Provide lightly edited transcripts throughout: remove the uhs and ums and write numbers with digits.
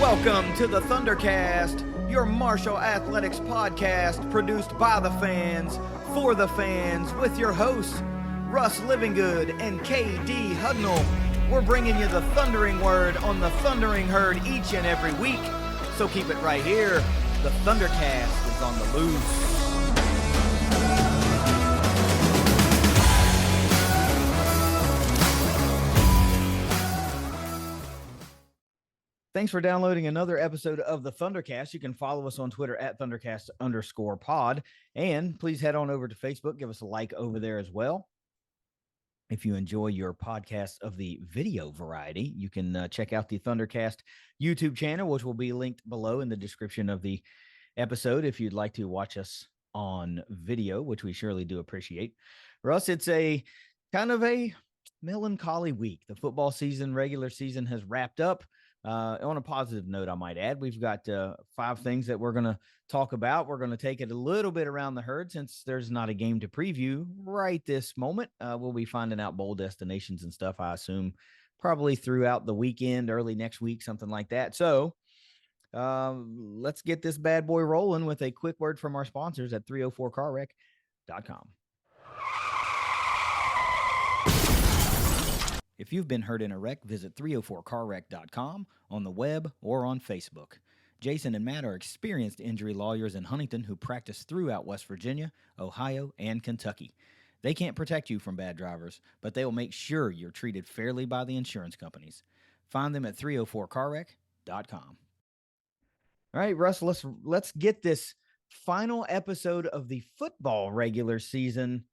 Welcome to the Thundercast, your Marshall Athletics podcast produced by the fans, for the fans, with your hosts, Russ Livingood and KD Hudnall. We're bringing you the thundering word on the thundering herd each and every week, so keep it right here. The Thundercast is on the loose. Thanks for downloading another episode of the Thundercast. You can follow us on Twitter at Thundercast_pod. And please head on over to Facebook. Give us a like over there as well. If you enjoy your podcast of the video variety, you can check out the Thundercast YouTube channel, which will be linked below in the description of the episode if you'd like to watch us on video, which we surely do appreciate. Russ, it's a kind of a melancholy week. The football season, regular season has wrapped up. On a positive note, I might add, we've got 5 things that we're going to talk about. We're going to take it a little bit around the herd since there's not a game to preview right this moment. We'll be finding out bowl destinations and stuff, I assume, probably throughout the weekend, early next week, something like that. So let's get this bad boy rolling with a quick word from our sponsors at 304carwreck.com. If you've been hurt in a wreck, visit 304carwreck.com on the web or on Facebook. Jason and Matt are experienced injury lawyers in Huntington who practice throughout West Virginia, Ohio, and Kentucky. They can't protect you from bad drivers, but they will make sure you're treated fairly by the insurance companies. Find them at 304carwreck.com. All right, Russ, let's get this final episode of the football regular season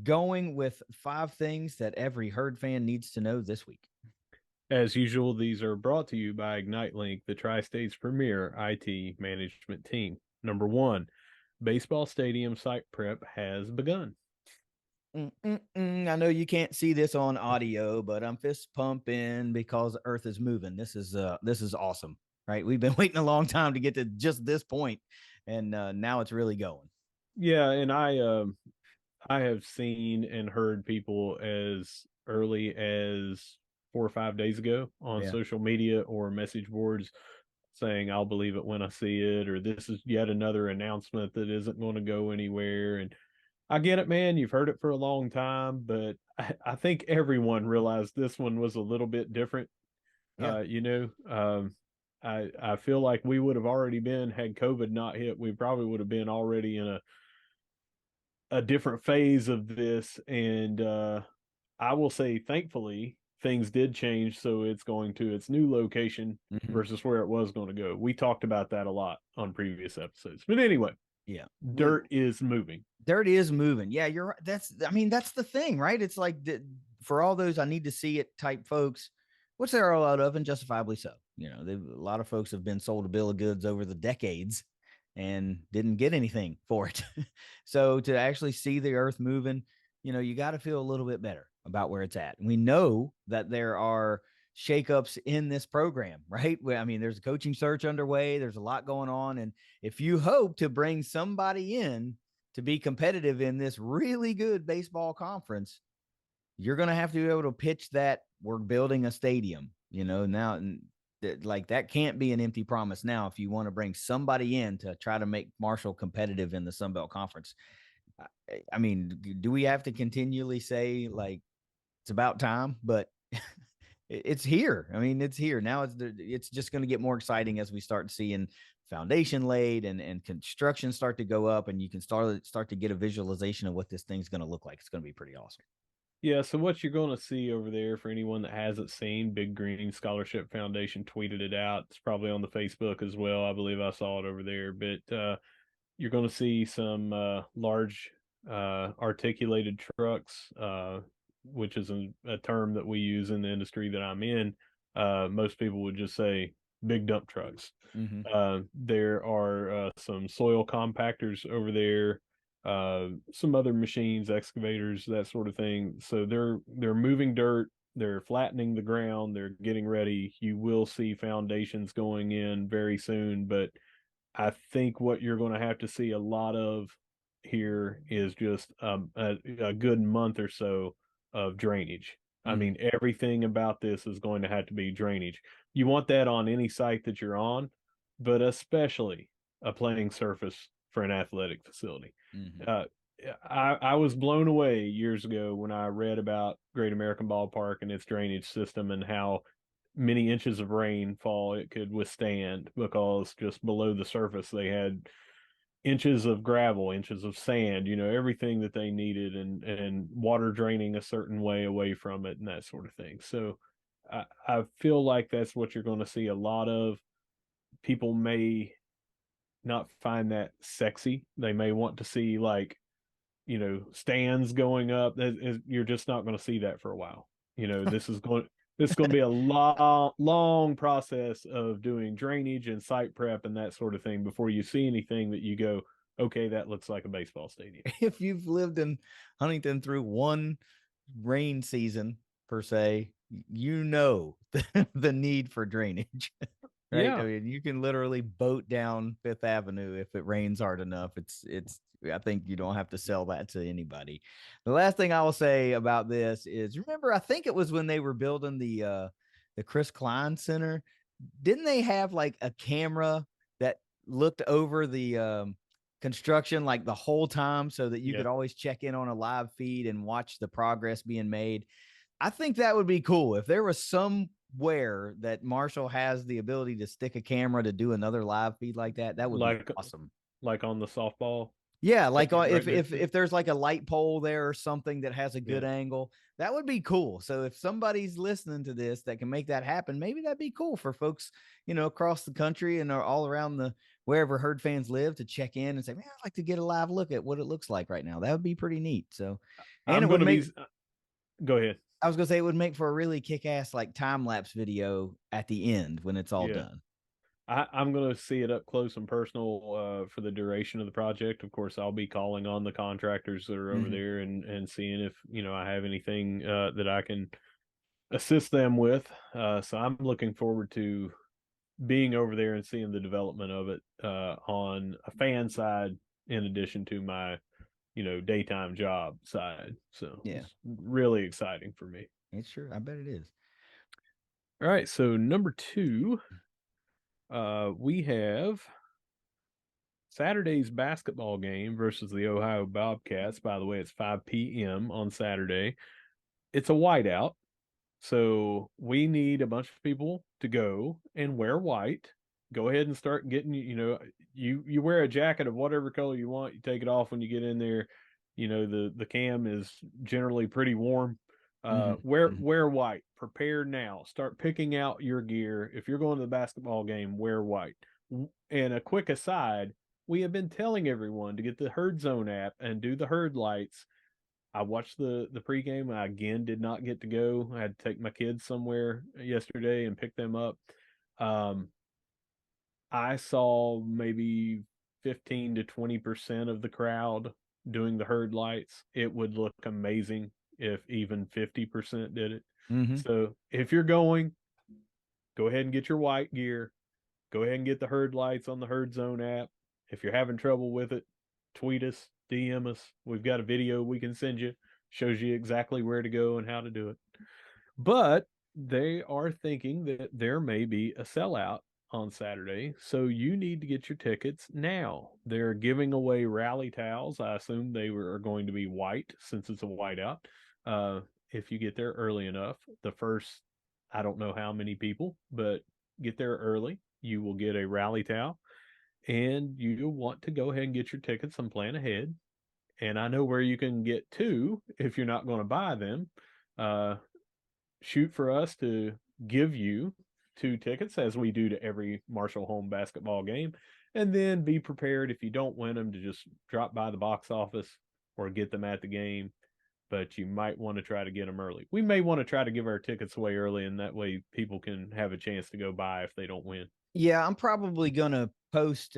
going with 5 things that every herd fan needs to know this week. As usual, these are brought to you by Ignite Link, the Tri-State's premier IT management team. Number 1, baseball stadium site prep has begun. I know you can't see this on audio, but I'm fist pumping because Earth is moving. This is awesome, right? We've been waiting a long time to get to just this point, and now it's really going. Yeah, and I have seen and heard people as early as 4 or 5 days ago on social media or message boards saying, I'll believe it when I see it, or this is yet another announcement that isn't going to go anywhere. And I get it, man. You've heard it for a long time, but I think everyone realized this one was a little bit different. Yeah. I feel like we would have already been, had COVID not hit, we probably would have been already in a different phase of this. And I will say, thankfully, things did change. So it's going to its new location versus where it was going to go. We talked about that a lot on previous episodes. But anyway, dirt is moving. Dirt is moving. Yeah, you're right. That's the thing, right? It's like for all those I need to see it type folks, which there are a lot of, and justifiably so. You know, a lot of folks have been sold a bill of goods over the decades and didn't get anything for it. So to actually see the earth moving, you know, you got to feel a little bit better about where it's at. And we know that there are shakeups in this program, right? I mean, there's a coaching search underway. There's a lot going on. And if you hope to bring somebody in to be competitive in this really good baseball conference, you're going to have to be able to pitch that we're building a stadium, you know, now. Like that can't be an empty promise now if you want to bring somebody in to try to make Marshall competitive in the Sun Belt Conference. I mean, do we have to continually say like it's about time? But it's here. I mean, it's here now. It's just going to get more exciting as we start seeing foundation laid and construction start to go up, and you can start to get a visualization of what this thing's going to look like. It's going to be pretty awesome. Yeah, so what you're going to see over there, for anyone that hasn't seen, Big Green Scholarship Foundation tweeted it out. It's probably on the Facebook as well. I believe I saw it over there. But you're going to see some large articulated trucks, which is a term that we use in the industry that I'm in. Most people would just say big dump trucks. There are some soil compactors over there. Some other machines, excavators, that sort of thing. So they're moving dirt, they're flattening the ground, they're getting ready. You will see foundations going in very soon, but I think what you're going to have to see a lot of here is just a good month or so of drainage. I Mm-hmm. mean, everything about this is going to have to be drainage. You want that on any site that you're on, but especially a playing surface for an athletic facility. Mm-hmm. Uh, I was blown away years ago when I read about Great American Ballpark and its drainage system and how many inches of rainfall it could withstand because just below the surface they had inches of gravel, inches of sand, everything that they needed and water draining a certain way away from it and that sort of thing. So I feel like that's what you're going to see a lot of. People may not find that sexy. They may want to see like, stands going up. You're just not going to see that for a while. This is going to be a long process of doing drainage and site prep and that sort of thing before you see anything that you go, okay, that looks like a baseball stadium. If you've lived in Huntington through one rain season per se, you know the need for drainage. Right? I Yeah, mean, you can literally boat down Fifth Avenue if it rains hard enough. It's I think you don't have to sell that to anybody. The last thing I will say about this is remember, I think it was when they were building the Chris Klein Center. Didn't they have like a camera that looked over the construction like the whole time so that you yeah. could always check in on a live feed and watch the progress being made? I think that would be cool if there was somewhere that Marshall has the ability to stick a camera to do another live feed like that. That would be Like awesome. like on the softball Yeah, like stand right if next if to it. if there's like a light pole there or something that has a good Yeah. angle, that would be cool. So if somebody's listening to this that can make that happen, maybe that'd be cool for folks, across the country and all around the wherever herd fans live to check in and say, man, I'd like to get a live look at what it looks like right now. That would be pretty neat. So, and I'm it would going to make be go ahead. I was gonna say it would make for a really kick-ass like time lapse video at the end when it's all Yeah. done. I'm going to see it up close and personal for the duration of the project. Of course, I'll be calling on the contractors that are over Mm-hmm. there and seeing if I have anything that I can assist them with. So I'm looking forward to being over there and seeing the development of it on a fan side, in addition to my daytime job side. So Yeah, it's really exciting for me. it's sure. I bet it is. All right, so number two, we have Saturday's basketball game versus the Ohio Bobcats. By the way, it's 5 p.m. on Saturday. It's a whiteout. So we need a bunch of people to go and wear white. Go ahead and start getting, you wear a jacket of whatever color you want. You take it off when you get in there. The cam is generally pretty warm. Mm-hmm. Mm-hmm. Wear white. Prepare now. Start picking out your gear. If you're going to the basketball game, wear white. And a quick aside, we have been telling everyone to get the Herd Zone app and do the herd lights. I watched the pregame. I again did not get to go. I had to take my kids somewhere yesterday and pick them up. Um, I saw maybe 15 to 20% of the crowd doing the herd lights. It would look amazing if even 50% did it. Mm-hmm. So if you're going, go ahead and get your white gear. Go ahead and get the herd lights on the Herd Zone app. If you're having trouble with it, tweet us, DM us. We've got a video we can send you, shows you exactly where to go and how to do it. But they are thinking that there may be a sellout on Saturday, so you need to get your tickets now. They're giving away rally towels. I assume they are going to be white since it's a whiteout. If you get there early enough, the first, I don't know how many people, but get there early. You will get a rally towel, and you want to go ahead and get your tickets and plan ahead. And I know where you can get two if you're not going to buy them. Uh, Shoot for us to give you two tickets as we do to every Marshall home basketball game. And then be prepared if you don't win them to just drop by the box office or get them at the game. But you might want to try to get them early. We may want to try to give our tickets away early, and that way people can have a chance to go buy if they don't win. Yeah, I'm probably gonna post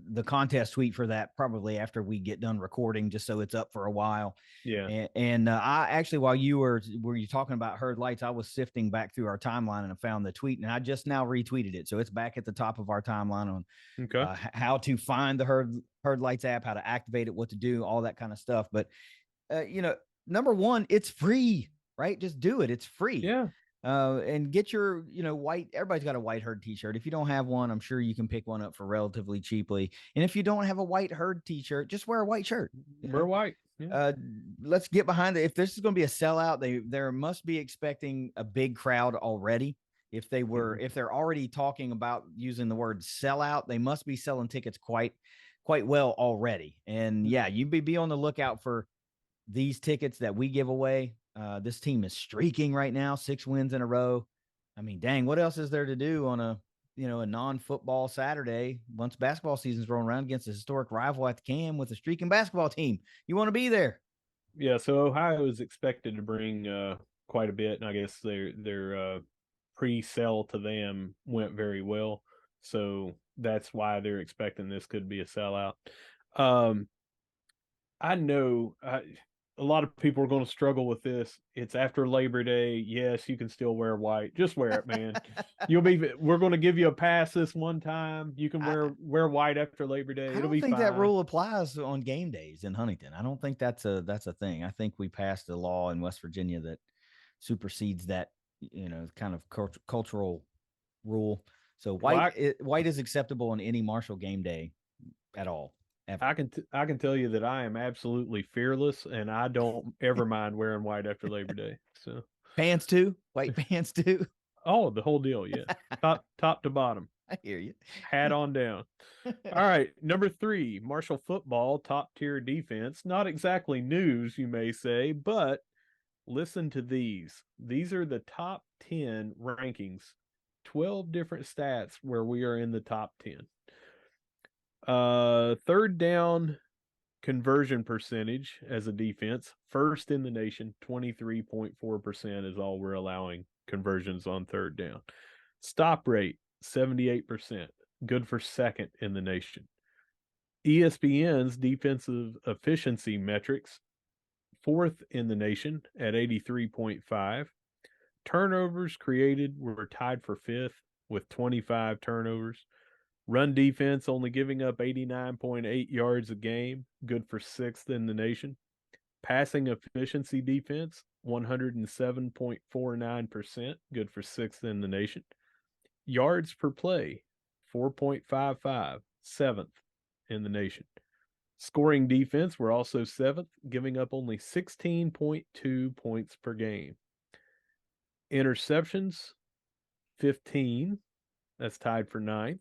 the contest tweet for that probably after we get done recording, just so it's up for a while. Yeah. And I actually, while you talking about herd lights, I was sifting back through our timeline and I found the tweet, and I just now retweeted it, so it's back at the top of our timeline on Okay. how to find the herd lights app, how to activate it, what to do, all that kind of stuff. But number one, it's free. right? Just do it. It's free. Yeah. And get your, white. Everybody's got a White Herd T-shirt. If you don't have one, I'm sure you can pick one up for relatively cheaply. And if you don't have a White Herd T-shirt, just wear a white shirt. We're white. Yeah. Let's get behind it. If this is going to be a sellout, there must be expecting a big crowd already. If they're already talking about using the word sellout, they must be selling tickets quite well already. And yeah, you be on the lookout for these tickets that we give away. This team is streaking right now, 6 wins in a row. I mean, dang, what else is there to do on a non-football Saturday once basketball season's rolling around against a historic rival at the Cam with a streaking basketball team? You want to be there. Yeah, so Ohio is expected to bring quite a bit, and I guess their pre-sell to them went very well, so that's why they're expecting this could be a sellout. I know a lot of people are going to struggle with this. It's after Labor Day. Yes, you can still wear white. Just wear it, man. We're going to give you a pass this one time. You can wear white after Labor Day. It'll be fine. I don't think that rule applies on game days in Huntington. I don't think that's a thing. I think we passed a law in West Virginia that supersedes that, kind of cultural rule. So white is acceptable on any Marshall game day at all. Ever. I can tell you that I am absolutely fearless, and I don't ever mind wearing white after Labor Day. So pants too, white pants too. Oh, the whole deal, yeah, top to bottom. I hear you. Hat on down. All right, number 3, Marshall football top tier defense. Not exactly news, you may say, but listen to these. These are the top 10 rankings. 12 different stats where we are in the top 10. Third down conversion percentage as a defense, first in the nation, 23.4% is all we're allowing conversions on third down. Stop rate, 78%, good for second in the nation. ESPN's defensive efficiency metrics, fourth in the nation at 83.5. Turnovers created were tied for fifth with 25 turnovers. Run defense only giving up 89.8 yards a game, good for sixth in the nation. Passing efficiency defense, 107.49%, good for sixth in the nation. Yards per play, 4.55, seventh in the nation. Scoring defense, we're also seventh, giving up only 16.2 points per game. Interceptions, 15, that's tied for ninth.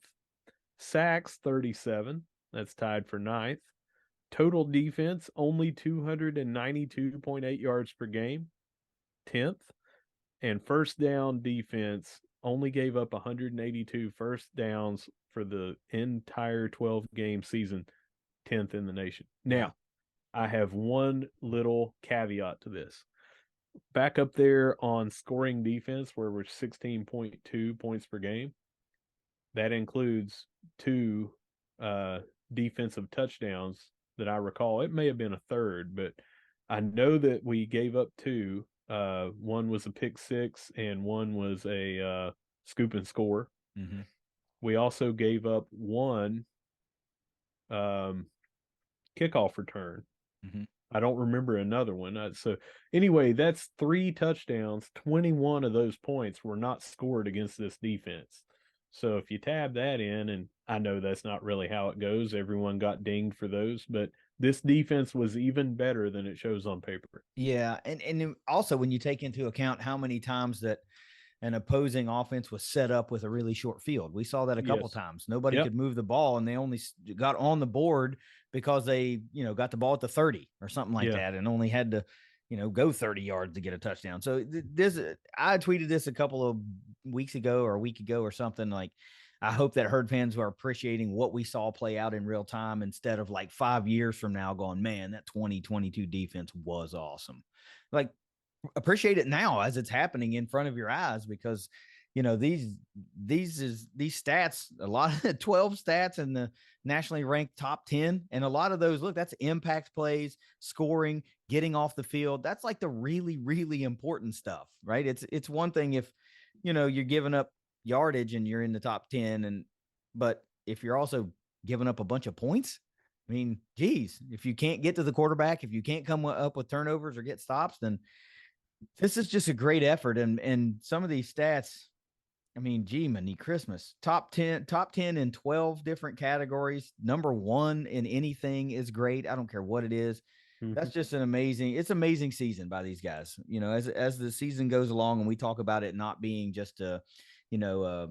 Sacks, 37. That's tied for ninth. Total defense, only 292.8 yards per game, 10th. And first down defense only gave up 182 first downs for the entire 12-game season, 10th in the nation. Now, I have one little caveat to this. Back up there on scoring defense, where we're 16.2 points per game, that includes 2 defensive touchdowns that I recall. It may have been a third, but I know that we gave up 2. One was a pick six and one was a scoop and score. Mm-hmm. We also gave up 1 kickoff return. Mm-hmm. I don't remember another one. So anyway, that's 3 touchdowns. 21 of those points were not scored against this defense. So if you tab that in, and I know that's not really how it goes, everyone got dinged for those, but this defense was even better than it shows on paper. Yeah, and also when you take into account how many times that an opposing offense was set up with a really short field. We saw that a couple times. Nobody could move the ball, and they only got on the board because they, got the ball at the 30 or something like that, and only had to, go 30 yards to get a touchdown. So I tweeted this a couple of weeks ago or a week ago or something. Like, I hope that Herd fans are appreciating what we saw play out in real time instead of like 5 years from now going, man, that 2022 defense was awesome. Like, appreciate it now as it's happening in front of your eyes, because these stats, a lot of 12 stats in the nationally ranked top 10, and a lot of those, look, that's impact plays, scoring, getting off the field. That's like the really, really important stuff, right? It's one thing if you're giving up yardage and you're in the top 10, but if you're also giving up a bunch of points, I mean, geez, if you can't get to the quarterback, if you can't come up with turnovers or get stops, then This is just a great effort, and some of these stats. I mean, gee, many Christmas. Top 10 in 12 different categories. Number one in anything is great. I don't care what it is. That's Mhm. just it's amazing season by these guys. As the season goes along and we talk about it not being just you know, a,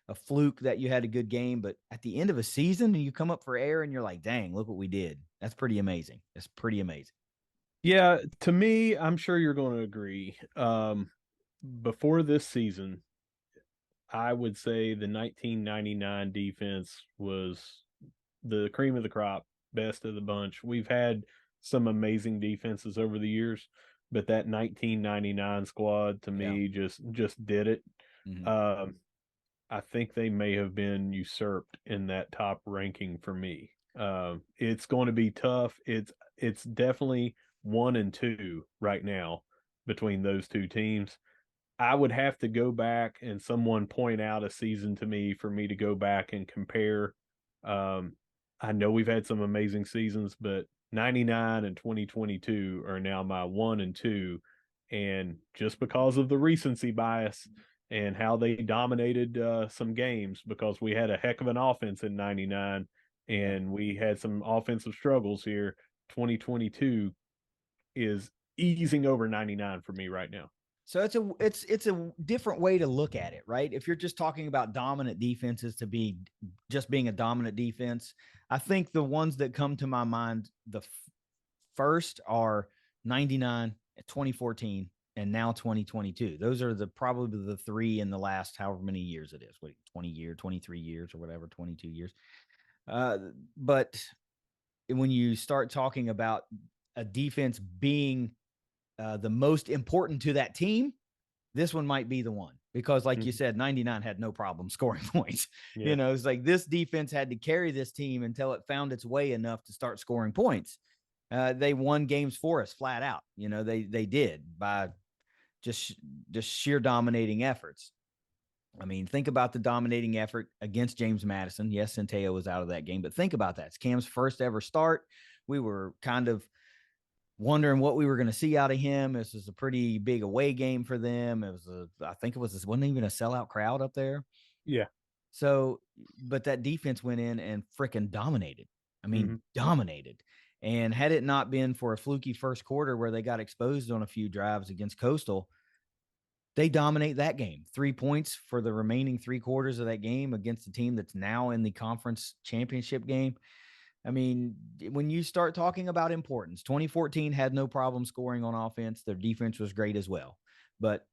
a fluke that you had a good game, but at the end of a season and you come up for air and you're like, dang, look what we did. That's pretty amazing. That's pretty amazing. Yeah, to me, I'm sure you're going to agree. Before this season, I would say the 1999 defense was the cream of the crop, best of the bunch. We've had some amazing defenses over the years, but that 1999 squad to Yeah. me just did it. Mm-hmm. Um, I think they may have been usurped in that top ranking for me. It's going to be tough. It's definitely one and two right now between those two teams. I would have to go back and someone point out a season to me for me to go back and compare. Um, I know we've had some amazing seasons, but 99 and 2022 are now my one and two. And just because of the recency bias and how they dominated some games, because we had a heck of an offense in 99 Yeah. and we had some offensive struggles here, 2022 is easing over 99 for me right now. So it's a different way to look at it, right? If you're just talking about dominant defenses to be just being a dominant defense, I think the ones that come to my mind the first are 99, 2014, and now 2022. Those are the probably the three in the last however many years it is. What 20 year, 23 years or whatever, 22 years. Uh but when you start talking about a defense being the most important to that team, this one might be the one because, like you Mhm. said, 99 had no problem scoring points. Yeah. It's like this defense had to carry this team until it found its way enough to start scoring points. They won games for us flat out. They did by just just sheer dominating efforts. I mean, think about the dominating effort against James Madison. Yes, Centeo was out of that game, but think about that. It's Cam's first ever start. We were kind of wondering what we were going to see out of him. This was a pretty big away game for them. I think this wasn't even a sellout crowd up there. Yeah. So, but that defense went in and freaking dominated. I mean, Hmm. dominated. And had it not been for a fluky first quarter where they got exposed on a few drives against Coastal, they dominate that game. 3 points for the remaining 3 quarters of that game against a team that's now in the conference championship game. I mean, when you start talking about importance, 2014 had no problem scoring on offense. Their defense was great as well. But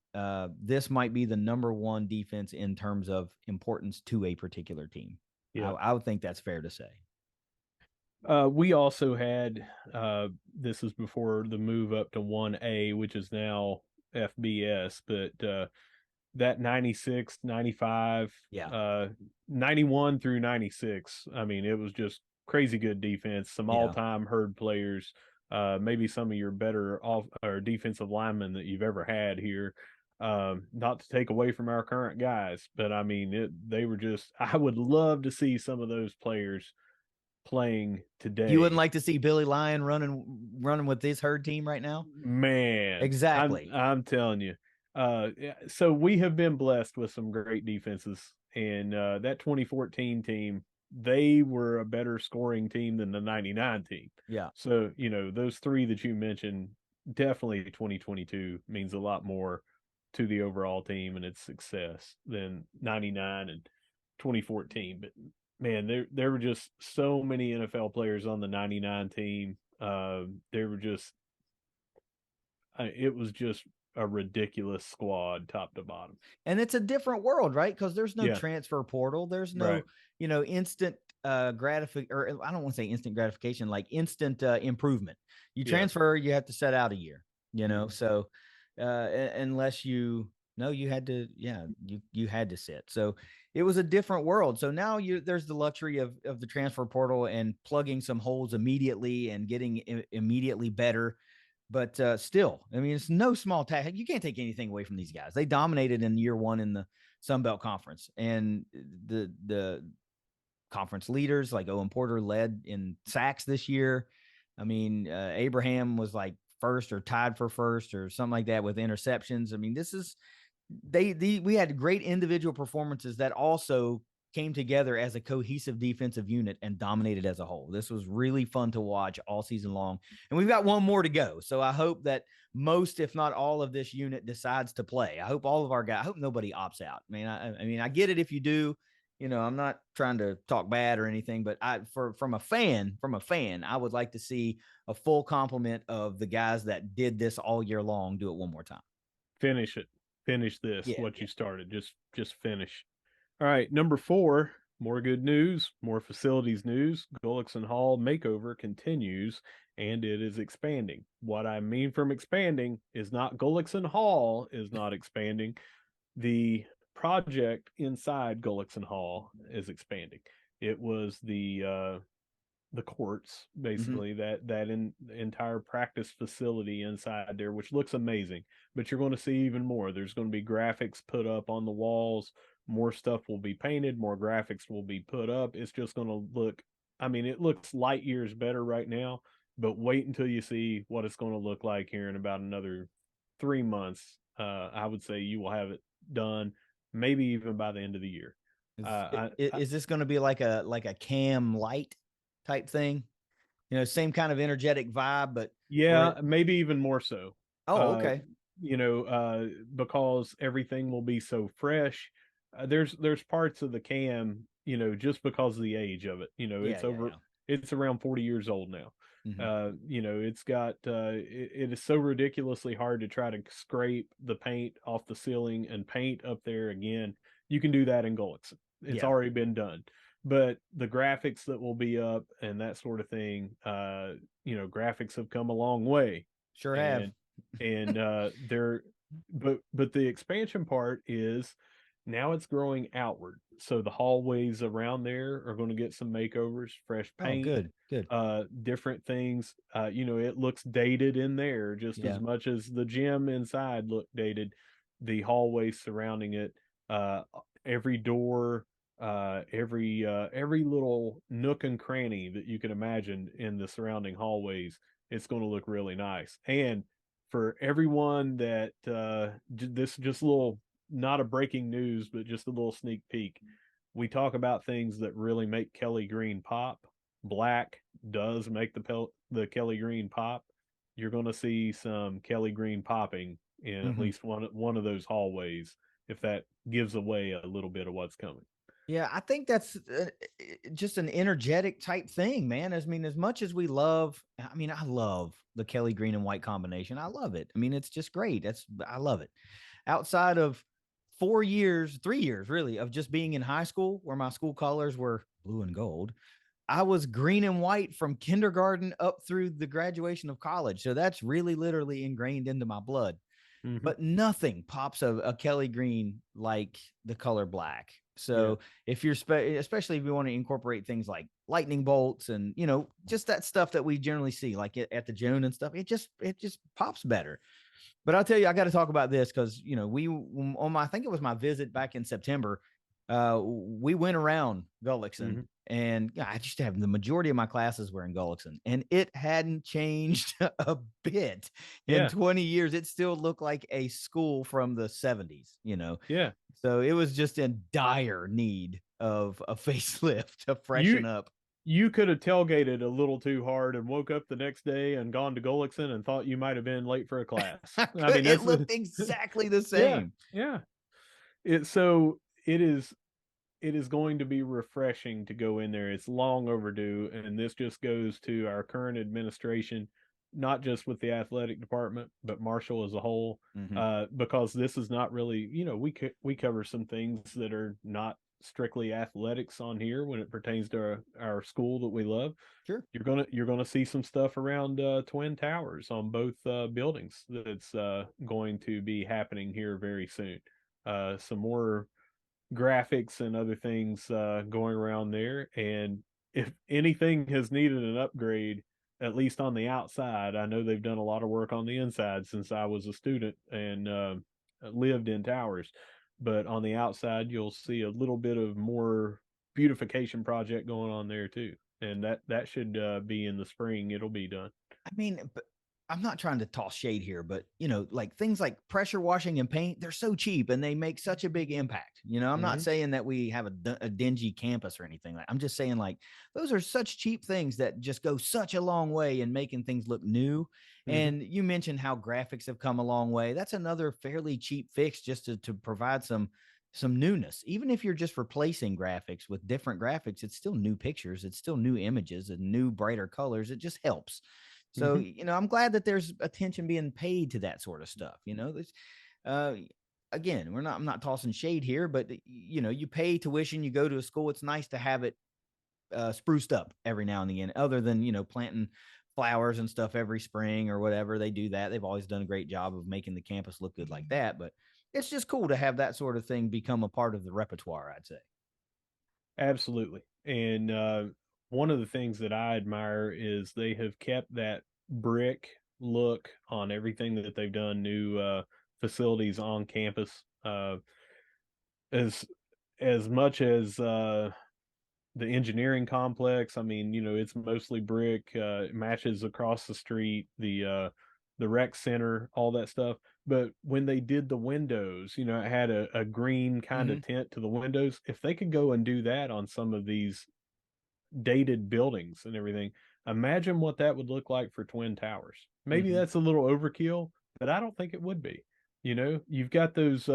this might be the number one defense in terms of importance to a particular team. Yeah. I would think that's fair to say. We also had this is before the move up to 1A, which is now FBS, but that 96, 95, Yeah. 91 through 96. I mean, it was just crazy good defense, some Yeah. all-time herd players, maybe some of your better off or defensive linemen that you've ever had here. Not to take away from our current guys, but I mean, they were just, I would love to see some of those players playing You wouldn't today. like to see Billy Lyon running with this herd team right now? Man, Exactly. I'm telling you. Yeah, so we have been blessed with some great defenses, and that 2014 team, they were a better scoring team than the 99 team. Yeah. So, those three that you mentioned, definitely 2022 means a lot more to the overall team and its success than 99 and 2014. But man, there were just so many NFL players on the 99 team. There were just it was just a ridiculous squad top to bottom. And it's a different world, right? Because there's no Yeah, transfer portal. There's no, right. instant or I don't want to say instant gratification, like instant improvement. You Yeah. transfer, you have to set out a year, Mhm. so unless you no, you had to, yeah, you had to sit. So it was a different world. So now there's the luxury of the transfer portal and plugging some holes immediately and getting immediately better. But still, I mean, it's no small task. You can't take anything away from these guys. They dominated in year one in the Sun Belt Conference, and the conference leaders like Owen Porter led in sacks this year. I mean, Abraham was like first or tied for first or something like that with interceptions. I mean, this is we had great individual performances that also came together as a cohesive defensive unit and dominated as a whole. This was really fun to watch all season long. And we've got one more to go. So I hope that most, if not all of this unit decides to play. I hope all of our guys, I hope nobody opts out. I mean, I get it if you do. I'm not trying to talk bad or anything, but from a fan, I would like to see a full complement of the guys that did this all year long do it one more time. Finish it. Finish this. Yeah, What yeah. you started. Just finish. All right, number 4, more good news, more facilities news. Gullickson Hall makeover continues and it is expanding. What I mean from expanding is not Gullickson Hall is not expanding. The project inside Gullickson Hall is expanding. It was the courts Mm-hmm. basically that entire practice facility inside there, which looks amazing. But you're going to see even more. There's going to be graphics put up on the walls, more stuff will be painted, more graphics will be put up. It's just going to look, I mean, it looks light years better right now, but wait until you see what it's going to look like here in about another 3 months. I would say you will have it done, maybe even by the end of the year. Is this going to be like a cam light type thing? Same kind of energetic vibe, but where Yeah, maybe even more so. oh, Uh, okay. because everything will be so fresh. There's parts of the cam, just because of the age of it. Yeah, yeah, yeah. It's around 40 years old now. Hmm. It's got it is so ridiculously hard to try to scrape the paint off the ceiling and paint up there again. You can do that in Gullickson. It's Yeah, already been done. But the graphics that will be up and that sort of thing, graphics have come a long way, sure have. and they're but the expansion part is now it's growing outward, so the hallways around there are going to get some makeovers, fresh Oh, paint, good, good. different things. It looks dated in there just as Yeah. much as the gym inside looked dated. The hallways surrounding it, uh every door, every little nook and cranny that you can imagine in the surrounding hallways, it's going to look really nice. And for everyone that this just a little, not a breaking news, but just a little sneak peek. We talk about things that really make Kelly Green pop. Black does make the Kelly Green pop. You're going to see some Kelly Green popping in at Hmm. least one of those hallways, if that gives away a little bit of what's coming. Yeah, I think that's just an energetic type thing, man. I mean, as much as we love, I mean, I love the Kelly green and white combination. I love it. I mean, it's just great. I love it. Outside of 4 years, 3 years really, of just being in high school where my school colors were blue and gold, I was green and white from kindergarten up through the graduation of college. So that's really literally ingrained into my blood. Mm-hmm. But nothing pops a Kelly green like the color black. Yeah. So if you're especially if you want to incorporate things like lightning bolts and just that stuff that we generally see like at the Joan and stuff, it just pops better. But I'll tell you, I got to talk about this because we on my I think it was my visit back in September. We went around Gullickson, Mm-hmm. and I just have the majority of my classes were in Gullickson, and it hadn't changed a bit in Yeah. 20 years. It still looked like a school from the 70s. Yeah. So it was just in dire need of a facelift to You freshen up. you could have tailgated a little too hard and woke up the next day and gone to Gullickson and thought you might have been late for a class. I mean, It that's looked exactly the yeah, same. yeah. It is going to be refreshing to go in there. It's long overdue, and this just goes to our current administration, not just with the athletic department, but Marshall as a whole, Mm-hmm. because this is not really, we cover some things that are not strictly athletics on here when it pertains to our school that we love. Sure. You're gonna see some stuff around Twin Towers on both buildings that's going to be happening here very soon. Some more graphics and other things going around there. And if anything has needed an upgrade, at least on the outside, I know they've done a lot of work on the inside since I was a student and lived in Towers. But on the outside, you'll see a little bit of more beautification project going on there too. And that should be in the spring. It'll be done. I mean, I'm not trying to toss shade here, but like things like pressure washing and paint, they're so cheap and they make such a big impact. I'm not Mm-hmm. saying that we have a dingy campus or anything. I'm just saying like those are such cheap things that just go such a long way in making things look new. Mm-hmm. And you mentioned how graphics have come a long way. That's another fairly cheap fix just to provide some newness. Even if you're just replacing graphics with different graphics, it's still new pictures, it's still new images and new brighter colors. It just helps. So, Mm-hmm. I'm glad that there's attention being paid to that sort of stuff. Uh, again, I'm not tossing shade here, but you pay tuition, you go to a school. It's nice to have it spruced up every now and again, other than, planting flowers and stuff every spring or whatever. They do that. They've always done a great job of making the campus look good like that. But it's just cool to have that sort of thing become a part of the repertoire, I'd say. Absolutely. And one of the things that I admire is they have kept that brick look on everything that they've done, new facilities on campus. As as much as the engineering complex, I mean, it's mostly brick, it matches across the street, the rec center, all that stuff. But when they did the windows, it had a green kind Mm-hmm. of tint to the windows. If they could go and do that on some of these dated buildings and everything, imagine what that would look like for Twin Towers. Maybe Mm-hmm. that's a little overkill, but I don't think it would be. You've got those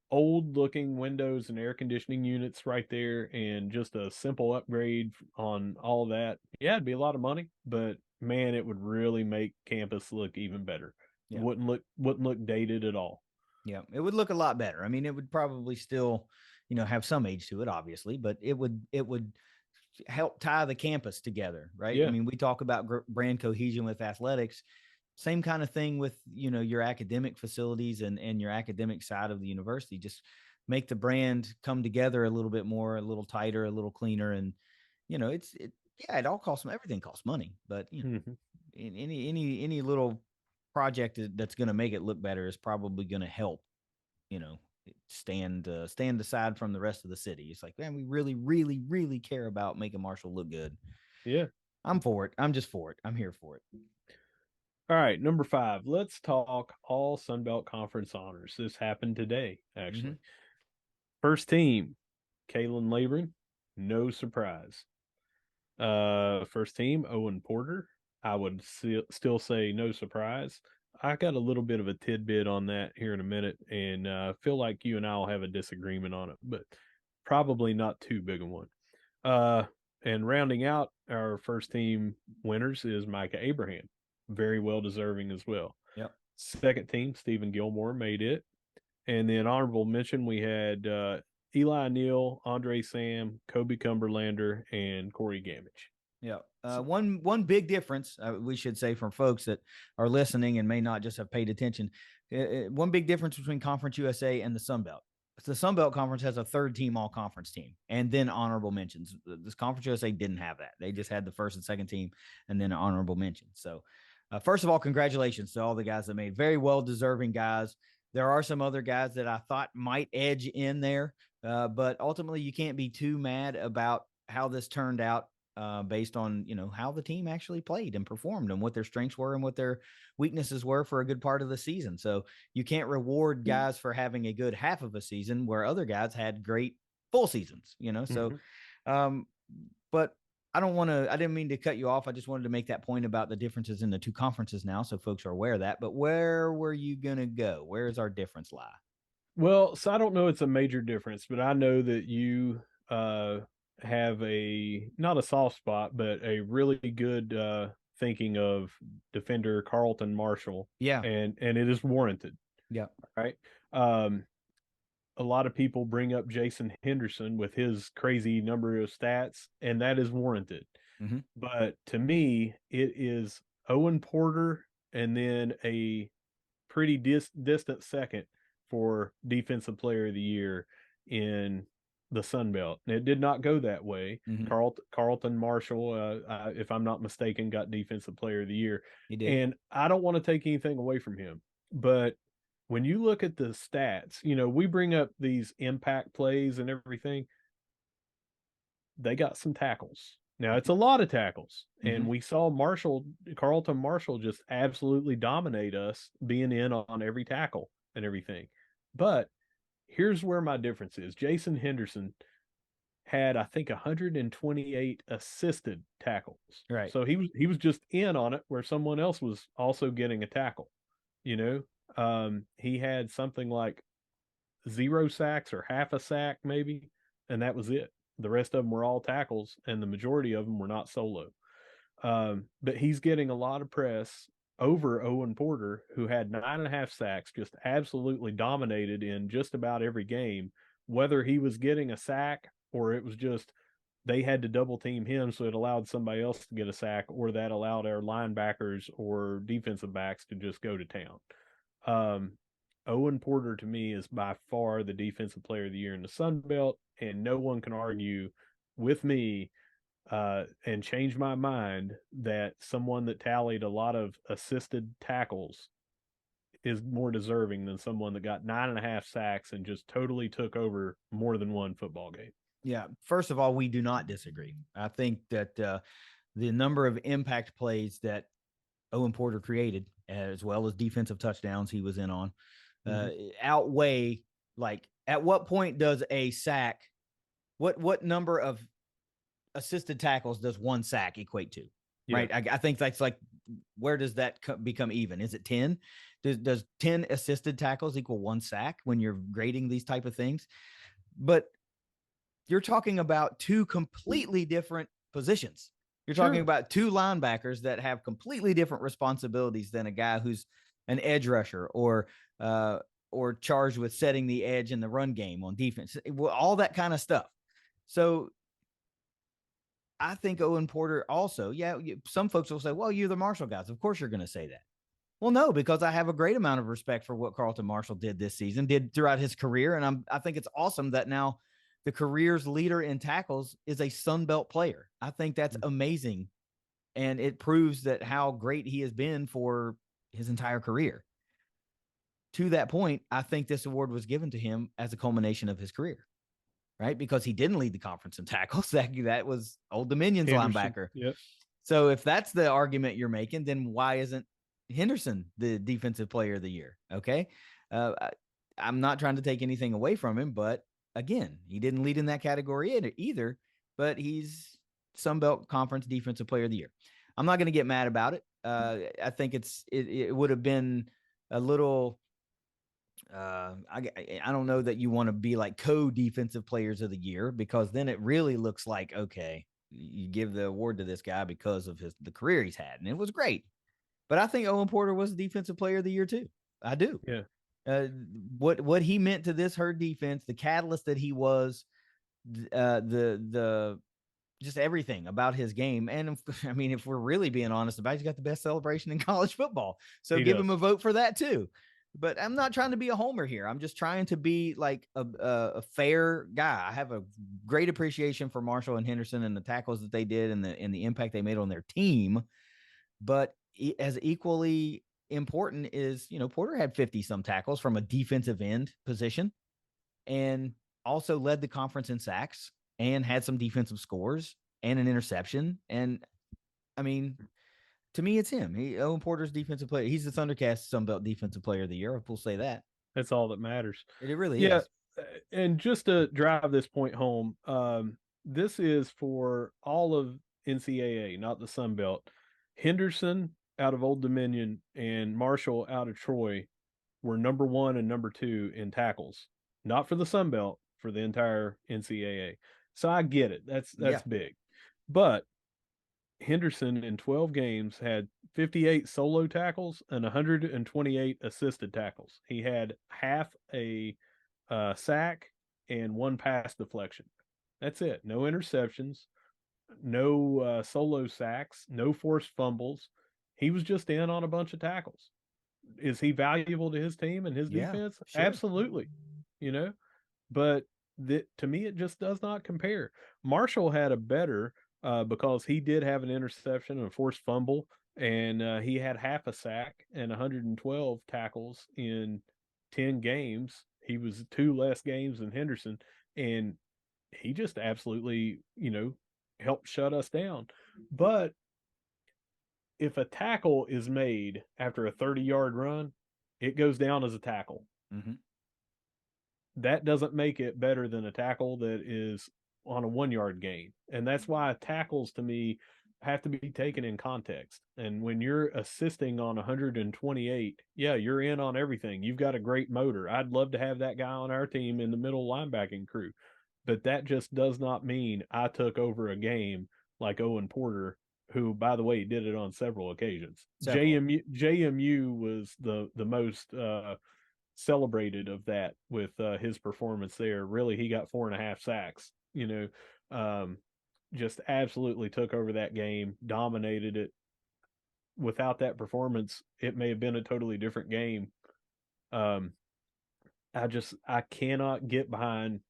old looking windows and air conditioning units right there, and just a simple upgrade on all that. Yeah, it'd be a lot of money, but man, it would really make campus look even better. Yeah. Wouldn't look dated at all. Yeah, it would look a lot better. I mean, it would probably still, have some age to it, obviously, but it would help tie the campus together, right? I Yeah. mean, we talk about brand cohesion with athletics. Same kind of thing with your academic facilities and your academic side of the university. Just make the brand come together a little bit more, a little tighter, a little cleaner, and it's it. Yeah, it all costs everything costs money, but Hmm. in any little project that's going to make it look better is probably going to help you know stand aside from the rest of the city. It's like, man, we really really really care about making Marshall look good. Yeah. I'm for it. I'm just for it. I'm here for it. All right, number 5. Let's talk all Sun Belt Conference honors. This happened today, Mm-hmm. actually. First team, Kalen Labrin. No surprise. First team, Owen Porter. I would still say no surprise. I got a little bit of a tidbit on that here in a minute, and feel like you and I will have a disagreement on it, but probably not too big a one. Uh, and rounding out our first team winners is Micah Abraham, very well deserving as well. Yep. Second team, Stephen Gilmore made it, and then honorable mention we had Eli Neal, Andre Sam, Kobe Cumberlander, and Corey Gamage. Yeah. So, One big difference we should say from folks that are listening and may not just have paid attention. One big difference between Conference USA and the Sun Belt. The Sun Belt Conference has a third team all conference team and then honorable mentions. This Conference USA didn't have that. They just had the first and second team and then honorable mentions. So, first of all, congratulations to all the guys that made very well deserving guys. There are some other guys that I thought might edge in there, but ultimately you can't be too mad about how this turned out based on how the team actually played and performed and what their strengths were and what their weaknesses were for a good part of the season. So you can't reward guys for having a good half of a season where other guys had great full seasons. So, mhm. um, but I didn't mean to cut you off. I just wanted to make that point about the differences in the two conferences now, so folks are aware of that. But where were you gonna go? Where is our difference lie? Well, so I don't know it's a major difference, but I know that you uh, have a not a soft spot, but a really good thinking of defender Carlton Marshall, Yeah. and it is warranted, Yeah. right? Um, a lot of people bring up Jason Henderson with his crazy number of stats, and that is warranted. Mm-hmm. But to me, it is Owen Porter and then a pretty distant second for Defensive Player of the Year in the Sun Belt. And it did not go that way. Mm-hmm. Carlton Marshall, if I'm not mistaken, got Defensive Player of the Year. You did. And I don't want to take anything away from him, but when you look at the stats, we bring up these impact plays and everything. They got some tackles. Now it's a lot of tackles, Mm-hmm. and we saw Carlton Marshall, just absolutely dominate us, being in on every tackle and everything. But here's where my difference is. Jason Henderson had, I think, 128 assisted tackles. Right. So he was just in on it where someone else was also getting a tackle. You know, he had something like 0 sacks or half a sack maybe, and that was it. The rest of them were all tackles, and the majority of them were not solo. But he's getting a lot of press over Owen Porter, who had 9.5 sacks, just absolutely dominated in just about every game, whether he was getting a sack or it was just they had to double team him, so it allowed somebody else to get a sack, or that allowed our linebackers or defensive backs to just go to town. Um, Owen Porter to me is by far the defensive player of the year in the Sun Belt, and no one can argue with me and change my mind that someone that tallied a lot of assisted tackles is more deserving than someone that got 9.5 sacks and just totally took over more than one football game. Yeah. First of all, we do not disagree. I think that the number of impact plays that Owen Porter created, as well as defensive touchdowns he was in on, uh, Mm-hmm. outweigh, like, at what point does a sack, what number of assisted tackles does one sack equate to? Yeah, Right. I think that's like, where does that become even? Is it 10? Does 10 assisted tackles equal one sack when you're grading these type of things? But you're talking about two completely different positions. You're talking sure. about two linebackers that have completely different responsibilities than a guy who's an edge rusher uh, or charged with setting the edge in the run game on defense, all that kind of stuff. So I think Owen Porter also, yeah, some folks will say, well, you're the Marshall guys. Of course you're going to say that. Well, no, because I have a great amount of respect for what Carlton Marshall did this season, did throughout his career. And I think it's awesome that now the career's leader in tackles is a Sun Belt player. I think that's amazing. And it proves that how great he has been for his entire career. To that point, I think this award was given to him as a culmination of his career, right? Because he didn't lead the conference in tackles. That was Old Dominion's Henderson. linebacker. Yep. So if that's the argument you're making, then why isn't Henderson the defensive player of the year? Okay. I'm not trying to take anything away from him, but again, he didn't lead in that category either, but he's Sun Belt Conference defensive player of the year. I'm not going to get mad about it. I think it would have been a little, I don't know that you want to be like co-defensive players of the year, because then it really looks like, okay, you give the award to this guy because of the career he's had, and it was great. But I think Owen Porter was the defensive player of the year too. I do. Yeah. What he meant to this Herd defense, the catalyst that he was, the just everything about his game. And I mean, if we're really being honest about it, he's got the best celebration in college football. So He give him does. a vote for that too. But I'm not trying to be a homer here. I'm just trying to be like a fair guy. I have a great appreciation for Marshall and Henderson and the tackles that they did and the impact they made on their team. But as equally important is, Porter had 50 some tackles from a defensive end position, and also led the conference in sacks and had some defensive scores and an interception. And I mean, to me, it's him. Owen Porter's defensive player. He's the Thundercast Sunbelt Defensive Player of the Year. We'll say that. That's all that matters. It really Yeah. is. And just to drive this point home, this is for all of NCAA, not the Sun Belt. Henderson out of Old Dominion and Marshall out of Troy were number one and number two in tackles, not for the Sun Belt, for the entire NCAA. So I get it. That's Yeah. big. But Henderson in 12 games had 58 solo tackles and 128 assisted tackles. He had half a sack and one pass deflection. That's it. No interceptions, no solo sacks, no forced fumbles. He was just in on a bunch of tackles. Is he valuable to his team and his Yeah. defense? Sure. Absolutely. You know, but to me, it just does not compare. Marshall had a better because he did have an interception and a forced fumble, and he had half a sack and 112 tackles in 10 games. He was two less games than Henderson, and he just absolutely, help shut us down. But if a tackle is made after a 30-yard run, it goes down as a tackle. Mm-hmm. That doesn't make it better than a tackle that is on a 1 yard gain. And that's why tackles to me have to be taken in context. And when you're assisting on 128, yeah, you're in on everything. You've got a great motor. I'd love to have that guy on our team in the middle linebacking crew. But that just does not mean I took over a game like Owen Porter, who, by the way, did it on several occasions. Several. JMU was the most celebrated of that with his performance there. Really, he got 4.5 sacks. Just absolutely took over that game, dominated it. Without that performance, it may have been a totally different game. Um, I cannot get behind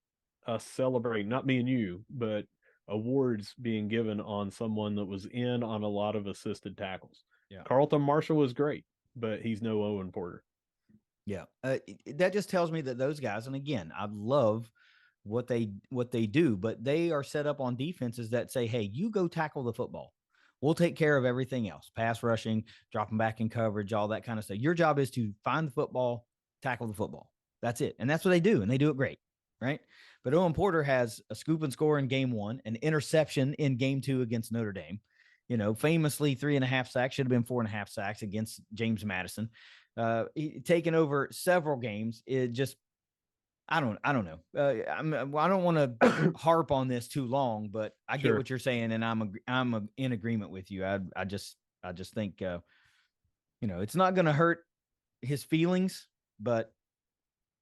us celebrating, not me and you, but awards being given on someone that was in on a lot of assisted tackles. Yeah. Carlton Marshall was great, but he's no Owen Porter. Yeah. That just tells me that those guys, and again, I love what they do, but they are set up on defenses that say, hey, you go tackle the football. We'll take care of everything else. Pass rushing, dropping back in coverage, all that kind of stuff. Your job is to find the football, tackle the football. That's it. And that's what they do. And they do it great. Right. But Owen Porter has a scoop and score in game one, an interception in game two against Notre Dame. Famously 3.5 sacks, should have been 4.5 sacks against James Madison. Taken over several games. It just, I don't know. I don't want to harp on this too long, but I get what you're saying, and I'm in agreement with you. I just think it's not going to hurt his feelings, but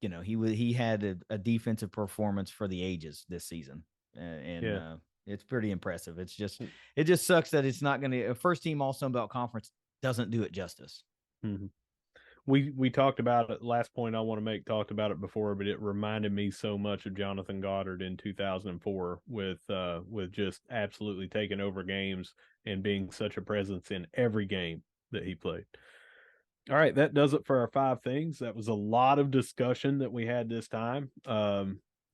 he had a defensive performance for the ages this season, and it's pretty impressive. It just sucks that it's not going to, a first team All Sun Belt Conference doesn't do it justice. Mm-hmm. We talked about it. Last point I want to make, talked about it before, but it reminded me so much of Jonathan Goddard in 2004 with just absolutely taking over games and being such a presence in every game that he played. All right, that does it for our 5 things. That was a lot of discussion that we had this time.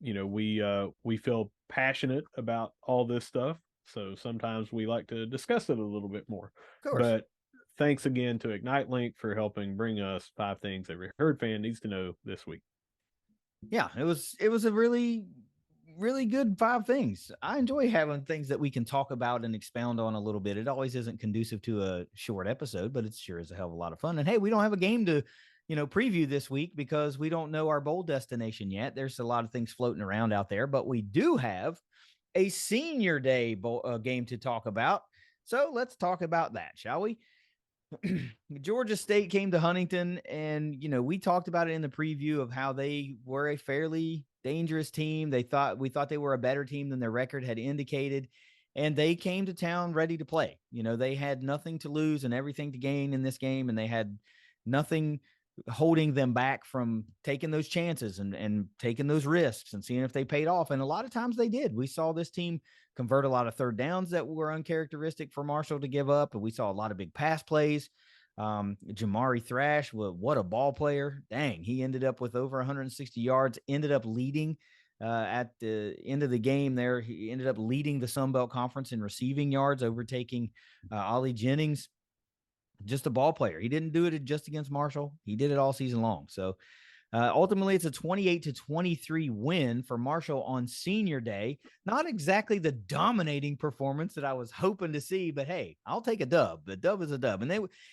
We feel passionate about all this stuff, so sometimes we like to discuss it a little bit more. Of course. But thanks again to Ignite Link for helping bring us 5 things every Herd fan needs to know this week. Yeah, it was a really, really good 5 things. I enjoy having things that we can talk about and expound on a little bit. It always isn't conducive to a short episode, but it's sure is a hell of a lot of fun. And hey, we don't have a game to, preview this week because we don't know our bowl destination yet. There's a lot of things floating around out there, but we do have a senior day game to talk about. So let's talk about that, shall we? Georgia State came to Huntington, and we talked about it in the preview of how they were a fairly dangerous team. We thought they were a better team than their record had indicated, and they came to town ready to play. They had nothing to lose and everything to gain in this game, and they had nothing holding them back from taking those chances and taking those risks and seeing if they paid off. And a lot of times they did. We saw this team convert a lot of third downs that were uncharacteristic for Marshall to give up. And we saw a lot of big pass plays. Jamari Thrash, what a ball player. Dang, he ended up with over 160 yards, ended up leading at the end of the game there. He ended up leading the Sun Belt Conference in receiving yards, overtaking Ollie Jennings. Just a ball player. He didn't do it just against Marshall. He did it all season long. So ultimately, it's a 28-23 win for Marshall on senior day. Not exactly the dominating performance that I was hoping to see, but hey, I'll take a dub. The dub is a dub. And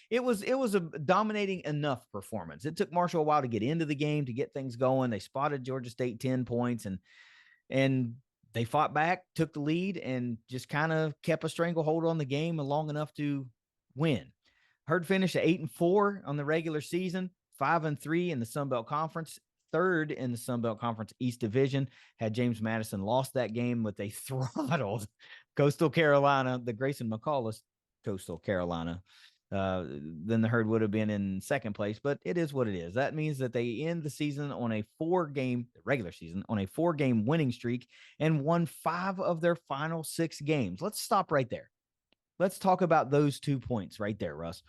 it was a dominating enough performance. It took Marshall a while to get into the game, to get things going. They spotted Georgia State 10 points and they fought back, took the lead, and just kind of kept a stranglehold on the game long enough to win. Herd finished at 8-4 on the regular season, 5-3 in the Sun Belt Conference, 3rd in the Sun Belt Conference East Division. Had James Madison lost that game with a throttled Coastal Carolina, the Grayson McCullough Coastal Carolina, then the Herd would have been in 2nd place. But it is what it is. That means that they end the season on a 4-game regular season on a 4-game winning streak and won 5 of their final 6 games. Let's stop right there. Let's talk about those 2 points right there, Russ.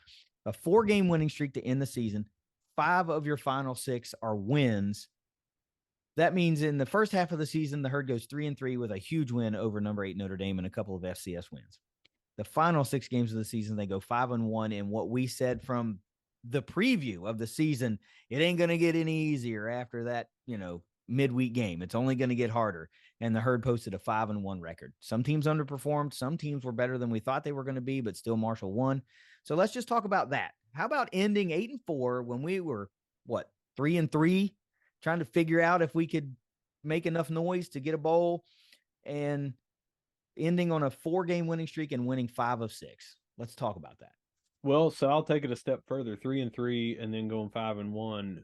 A 4-game winning streak to end the season. 5 of your final 6 are wins. That means in the first half of the season, the Herd goes 3-3 with a huge win over number 8 Notre Dame and a couple of FCS wins. The final 6 games of the season, they go 5-1. And what we said from the preview of the season, it ain't going to get any easier after that, midweek game. It's only going to get harder. And the Herd posted a 5-1 record. Some teams underperformed. Some teams were better than we thought they were going to be, but still Marshall won. So let's just talk about that. How about ending 8-4 when we were, 3-3, trying to figure out if we could make enough noise to get a bowl, and ending on a 4-game winning streak and winning 5 of 6. Let's talk about that. Well, so I'll take it a step further, 3-3, and then going 5-1,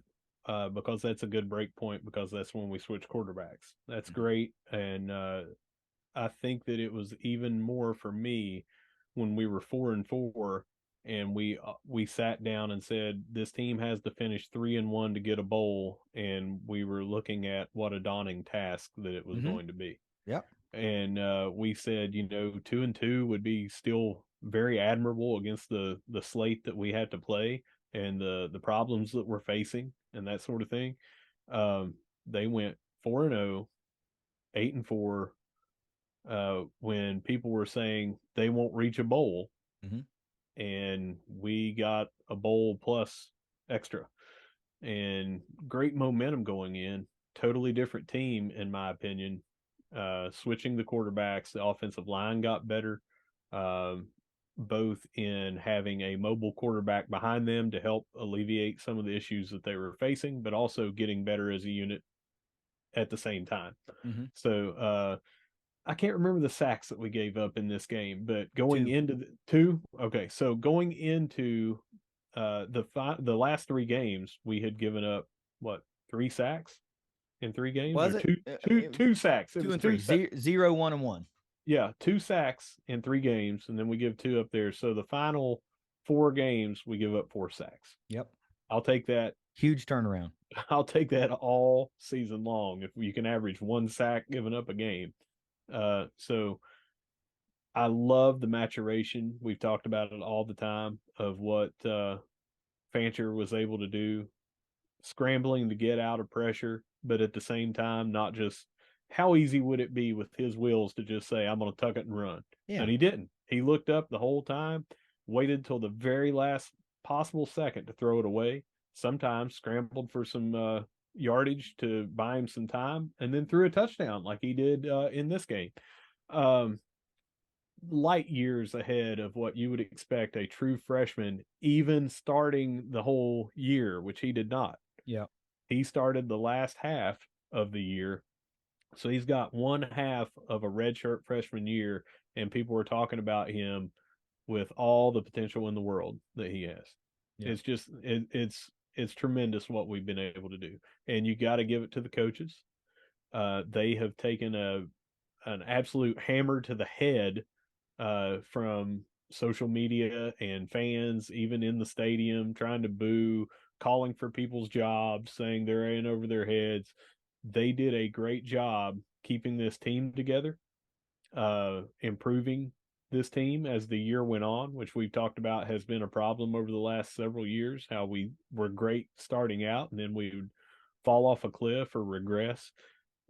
because that's a good break point, because that's when we switch quarterbacks. That's great, and I think that it was even more for me when we were 4-4, and we sat down and said this team has to finish 3-1 to get a bowl, and we were looking at what a daunting task that it was going to be. Yep. And we said, 2-2 would be still very admirable against the slate that we had to play and the problems that we're facing and that sort of thing. They went 4-0, 8-4, when people were saying they won't reach a bowl, and we got a bowl plus extra, and great momentum going in. Totally different team, in my opinion. Switching the quarterbacks, the offensive line got better, both in having a mobile quarterback behind them to help alleviate some of the issues that they were facing, but also getting better as a unit at the same time. So I can't remember the sacks that we gave up in this game, but going 2. into 2, okay, so going into the last 3 games, we had given up 3 sacks in 3 games, Was or it? two sacks. It 2 was and 3. 0, 1, and 1. Yeah, 2 sacks in 3 games, and then we give 2 up there. So the final 4 games, we give up 4 sacks. Yep. I'll take that. Huge turnaround. I'll take that all season long if you can average 1 sack given up a game. So I love the maturation. We've talked about it all the time of what Fancher was able to do, scrambling to get out of pressure, but at the same time, not just how easy would it be with his wheels to just say, I'm going to tuck it and run. Yeah. And he didn't. He looked up the whole time, waited till the very last possible second to throw it away, sometimes scrambled for some yardage to buy him some time, and then threw a touchdown like he did in this game. Light years ahead of what you would expect a true freshman, even starting the whole year, which he did not. Yeah. He started the last half of the year. So he's got 1/2 of a redshirt freshman year, and people were talking about him with all the potential in the world that he has. Yeah. It's just it's tremendous what we've been able to do, and you got to give it to the coaches. They have taken an absolute hammer to the head from social media and fans, even in the stadium, trying to boo, calling for people's jobs, saying they're in over their heads. They did a great job keeping this team together, improving this team as the year went on, which we've talked about has been a problem over the last several years, how we were great starting out and then we would fall off a cliff or regress.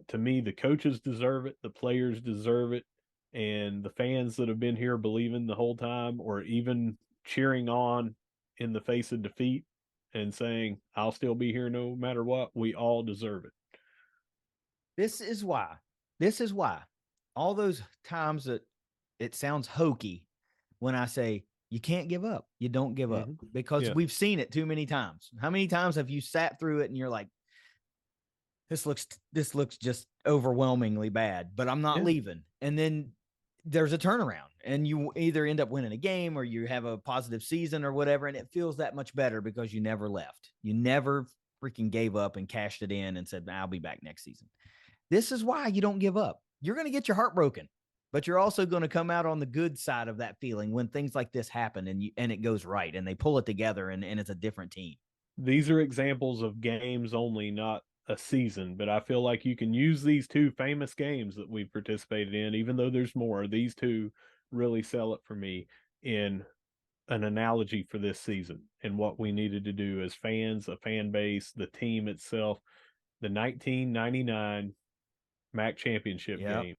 To me, the coaches deserve it, the players deserve it, and the fans that have been here believing the whole time, or even cheering on in the face of defeat and saying, I'll still be here no matter what, we all deserve it. This is why all those times that it sounds hokey when I say you can't give up, you don't give up, because we've seen it too many times. How many times have you sat through it and you're like, this looks just overwhelmingly bad, but I'm not leaving. And then there's a turnaround and you either end up winning a game or you have a positive season or whatever. And it feels that much better because you never left. You never freaking gave up and cashed it in and said, I'll be back next season. This is why you don't give up. You're going to get your heart broken, but you're also going to come out on the good side of that feeling when things like this happen and it goes right and they pull it together and it's a different team. These are examples of games only, not a season, but I feel like you can use these 2 famous games that we've participated in, even though there's more. These 2 really sell it for me in an analogy for this season and what we needed to do as fans, a fan base, the team itself. the 1999 MAC championship Yep. game,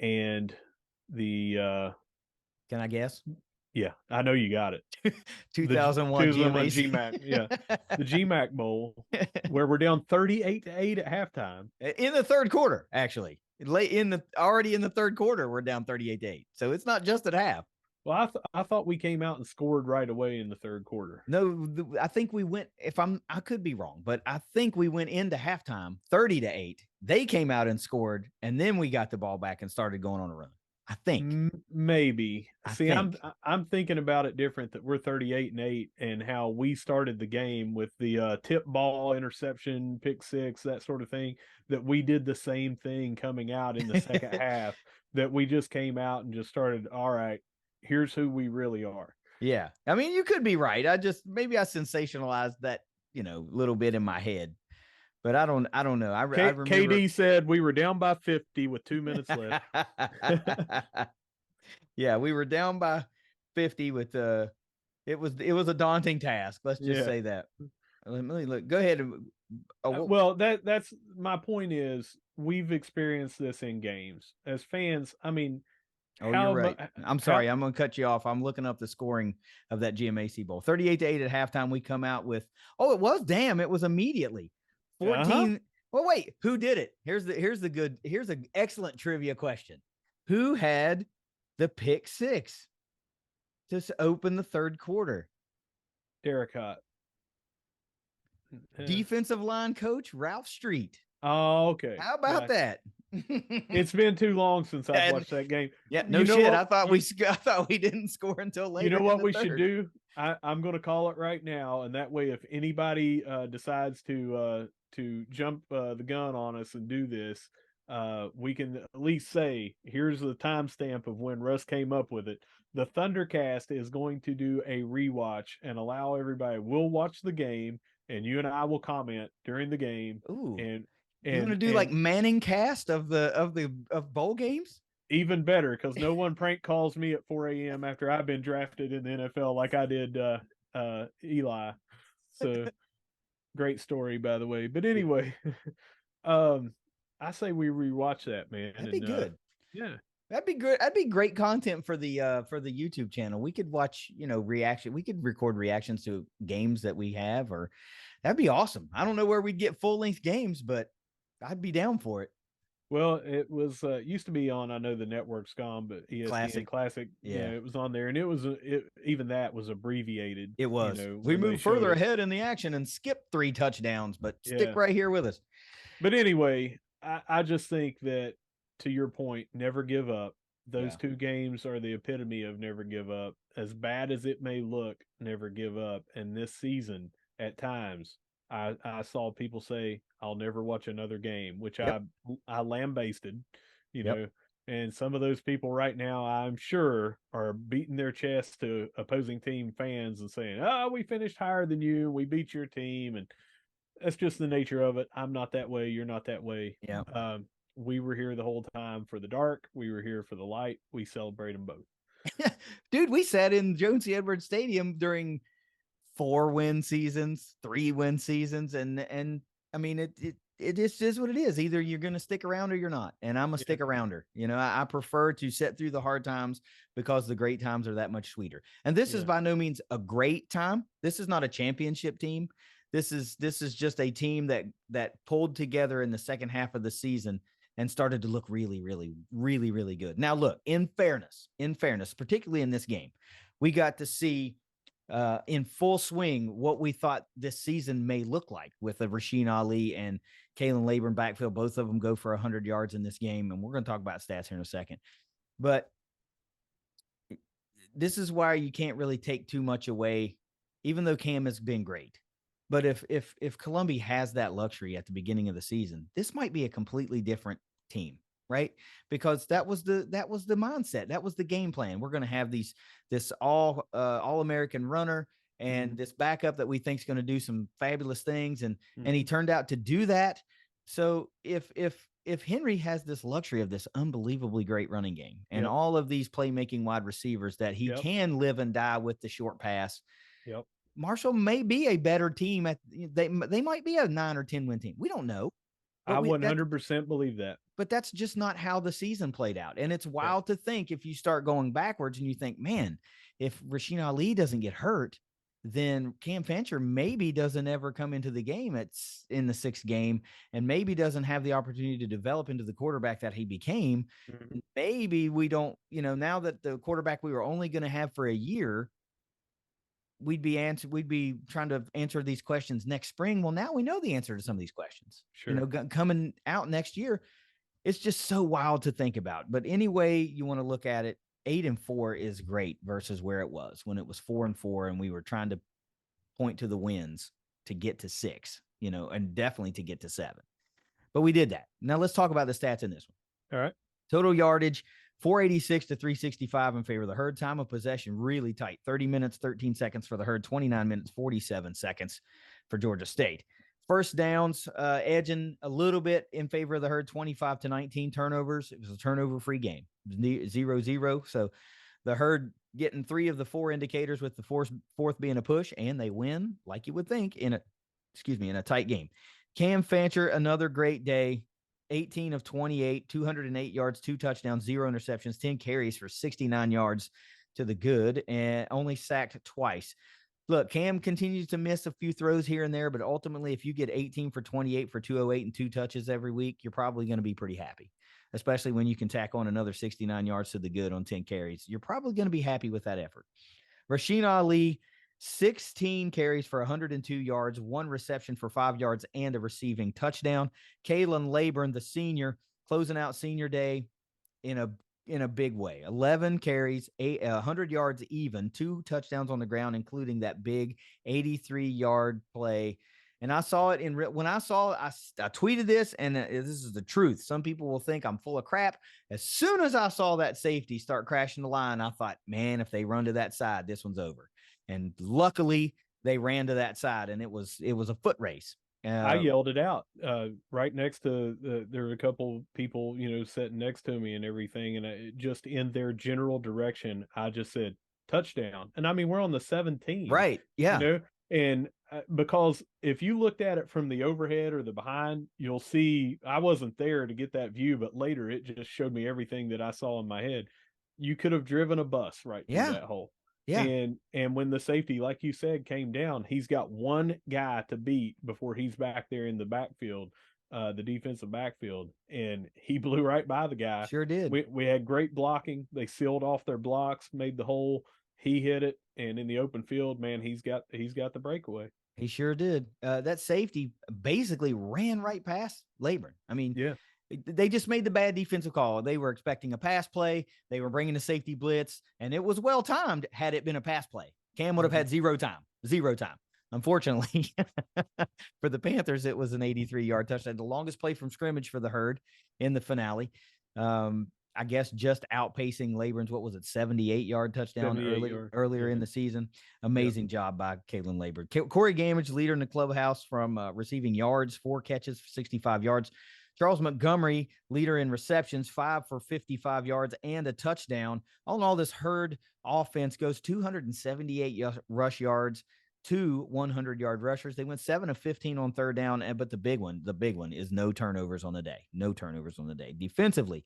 and the Can I guess? yeah, I know you got it. The 2001 2001 GMAC. GMAC, yeah, the GMAC Bowl, where we're down 38-8 at halftime. In the third quarter, actually. Late already in the third quarter, we're down 38-8. So it's not just at half. Well, I thought we came out and scored right away in the third quarter. No, I think we went, I could be wrong, but I think we went into halftime 30-8. They came out and scored, and then we got the ball back and started going on a run. I think. Maybe. I See, think. I'm thinking about it different, that we're 38-8, and how we started the game with the tip ball, interception, pick six, that sort of thing, that we did the same thing coming out in the second half, that we just came out and just started, all right, here's who we really are. Yeah. I mean, you could be right. Maybe I sensationalized that, little bit in my head. But I don't know. I remember KD said we were down by 50 with 2 minutes left. Yeah, we were down by 50 with it was a daunting task. Let's just say that. Let me look. Go ahead. Well, that's my point is, we've experienced this in games as fans. I mean, you're right. I'm sorry. I'm going to cut you off. I'm looking up the scoring of that GMAC Bowl. 38-8 at halftime. We come out with, it was immediately 14. Well, wait, who did it? Here's an excellent trivia question. Who had the pick six to open the third quarter? Derek Hott. Defensive line coach Ralph Street. Oh, okay. How about that? It's been too long since I've watched that game. Yeah, no shit. I thought we didn't score until later. You know what we should do? I'm going to call it right now, and that way, if anybody decides to jump the gun on us and do this, we can at least say, here's the timestamp of when Russ came up with it. The Thundercast is going to do a rewatch and allow everybody. We'll watch the game, and you and I will comment during the game. Ooh. And you want to do like Manning cast of bowl games? Even better, because no one prank calls me at 4 a.m. after I've been drafted in the NFL like I did Eli. So great story, by the way. But anyway, I say we rewatch that, man. That'd be good. Yeah. That'd be good. That'd be great content for the YouTube channel. We could watch, reaction. We could record reactions to games that we have, or that'd be awesome. I don't know where we'd get full length games, but I'd be down for it. Well, it was used to be on, I know the network's gone, but ESPN Classic, yeah, it was on there, and it was even that was abbreviated. It was. We moved further ahead in the action and skipped 3 touchdowns, but stick right here with us. But anyway, I just think that, to your point, never give up. Those 2 games are the epitome of never give up. As bad as it may look, never give up. And this season, at times, I saw people say, I'll never watch another game, which I lambasted, know, and some of those people right now, I'm sure, are beating their chest to opposing team fans and saying, we finished higher than you, we beat your team. And that's just the nature of it. I'm not that way. You're not that way. Yeah. We were here the whole time for the dark. We were here for the light. We celebrate them both. Dude, we sat in Joan C. Edwards Stadium during 4-win seasons, 3-win seasons, and I mean it is what it is. Either you're going to stick around or you're not, and I'm a stick arounder. I prefer to sit through the hard times because the great times are that much sweeter. And this is by no means a great time. This is not a championship team. This is just a team that pulled together in the second half of the season and started to look really, really, really, really good. Now, look, in fairness, particularly in this game, we got to see in full swing what we thought this season may look like with a Rasheen Ali and Kalen Laburn backfield. Both of them go for 100 yards in this game, and we're going to talk about stats here in a second. But this is why you can't really take too much away, even though Cam has been great. But if Columbia has that luxury at the beginning of the season, this might be a completely different team, right? Because that was the mindset. That was the game plan. We're going to have this all-American runner and this backup that we think is going to do some fabulous things. And he turned out to do that. So if Henry has this luxury of this unbelievably great running game and all of these playmaking wide receivers that he can live and die with the short pass, Marshall may be a better team they might be a 9 or 10 win team. We don't know. But I we that 100% believe that. but that's just not how the season played out. And it's Yeah. wild to think if you start going backwards and you think, man, if Rasheen Ali doesn't get hurt, then Cam Fancher maybe doesn't ever come into the game in the 6th game and maybe doesn't have the opportunity to develop into the quarterback that he became. Mhm. Maybe we don't, now that the quarterback we were only going to have for a year, we'd be trying to answer these questions next spring. Well, now we know the answer to some of these questions. Sure. Coming out next year, it's just so wild to think about. But anyway, you want to look at it, 8-4 is great versus where it was when it was 4-4 and we were trying to point to the wins to get to 6, and definitely to get to 7. But we did that. Now let's talk about the stats in this one. All right. Total yardage, 486 to 365 in favor of the Herd. Time of possession, really tight. 30 minutes, 13 seconds for the Herd. 29 minutes, 47 seconds for Georgia State. First downs, edging a little bit in favor of the Herd, 25 to 19 turnovers. It was a turnover-free game, 0-0. So the Herd getting 3 of the 4 indicators, with the fourth being a push, and they win, like you would think, in a tight game. Cam Fancher, another great day. 18 of 28, 208 yards, 2 touchdowns, 0 interceptions, 10 carries for 69 yards to the good, and only sacked twice. Look, Cam continues to miss a few throws here and there, but ultimately, if you get 18 for 28 for 208 and 2 touches every week, you're probably going to be pretty happy, especially when you can tack on another 69 yards to the good on 10 carries. You're probably going to be happy with that effort. Rasheen Ali, 16 carries for 102 yards, 1 reception for 5 yards, and a receiving touchdown. Kalen Laburn, the senior, closing out senior day in a big way. 11 carries, 100 yards even, 2 touchdowns on the ground, including that big 83-yard play. And I saw it when I saw it, I tweeted this, and this is the truth. Some people will think I'm full of crap. As soon as I saw that safety start crashing the line, I thought, man, if they run to that side, this one's over. And luckily, they ran to that side, and it was a foot race. I yelled it out right next to there were a couple people, sitting next to me and everything. And just in their general direction, I just said touchdown. And I mean, we're on the 17, right. Yeah. And because if you looked at it from the overhead or the behind, you'll see I wasn't there to get that view, but later it just showed me everything that I saw in my head. You could have driven a bus right through that hole. Yeah. And when the safety, like you said, came down, he's got one guy to beat before he's back there in the backfield, the defensive backfield, and he blew right by the guy. Sure did. We had great blocking. They sealed off their blocks, made the hole. He hit it, and in the open field, man, he's got the breakaway. He sure did. That safety basically ran right past Laburn. I mean, yeah. They just made the bad defensive call. They were expecting a pass play. They were bringing a safety blitz, and it was well timed had it been a pass play. Cam would have had zero time. Unfortunately, for the Panthers, it was an 83-yard touchdown, the longest play from scrimmage for the Herd in the finale. I guess just outpacing Laburn's, 78-yard touchdown earlier in the season. Amazing job by Kalen Laburn. Corey Gamage, leader in the clubhouse from receiving yards, 4 catches for 65 yards. Charles Montgomery, leader in receptions, 5 for 55 yards and a touchdown. All in all, this Herd offense goes 278 rush yards, 2 100-yard rushers. They went 7 of 15 on third down, but the big one is no turnovers on the day. No turnovers on the day. Defensively,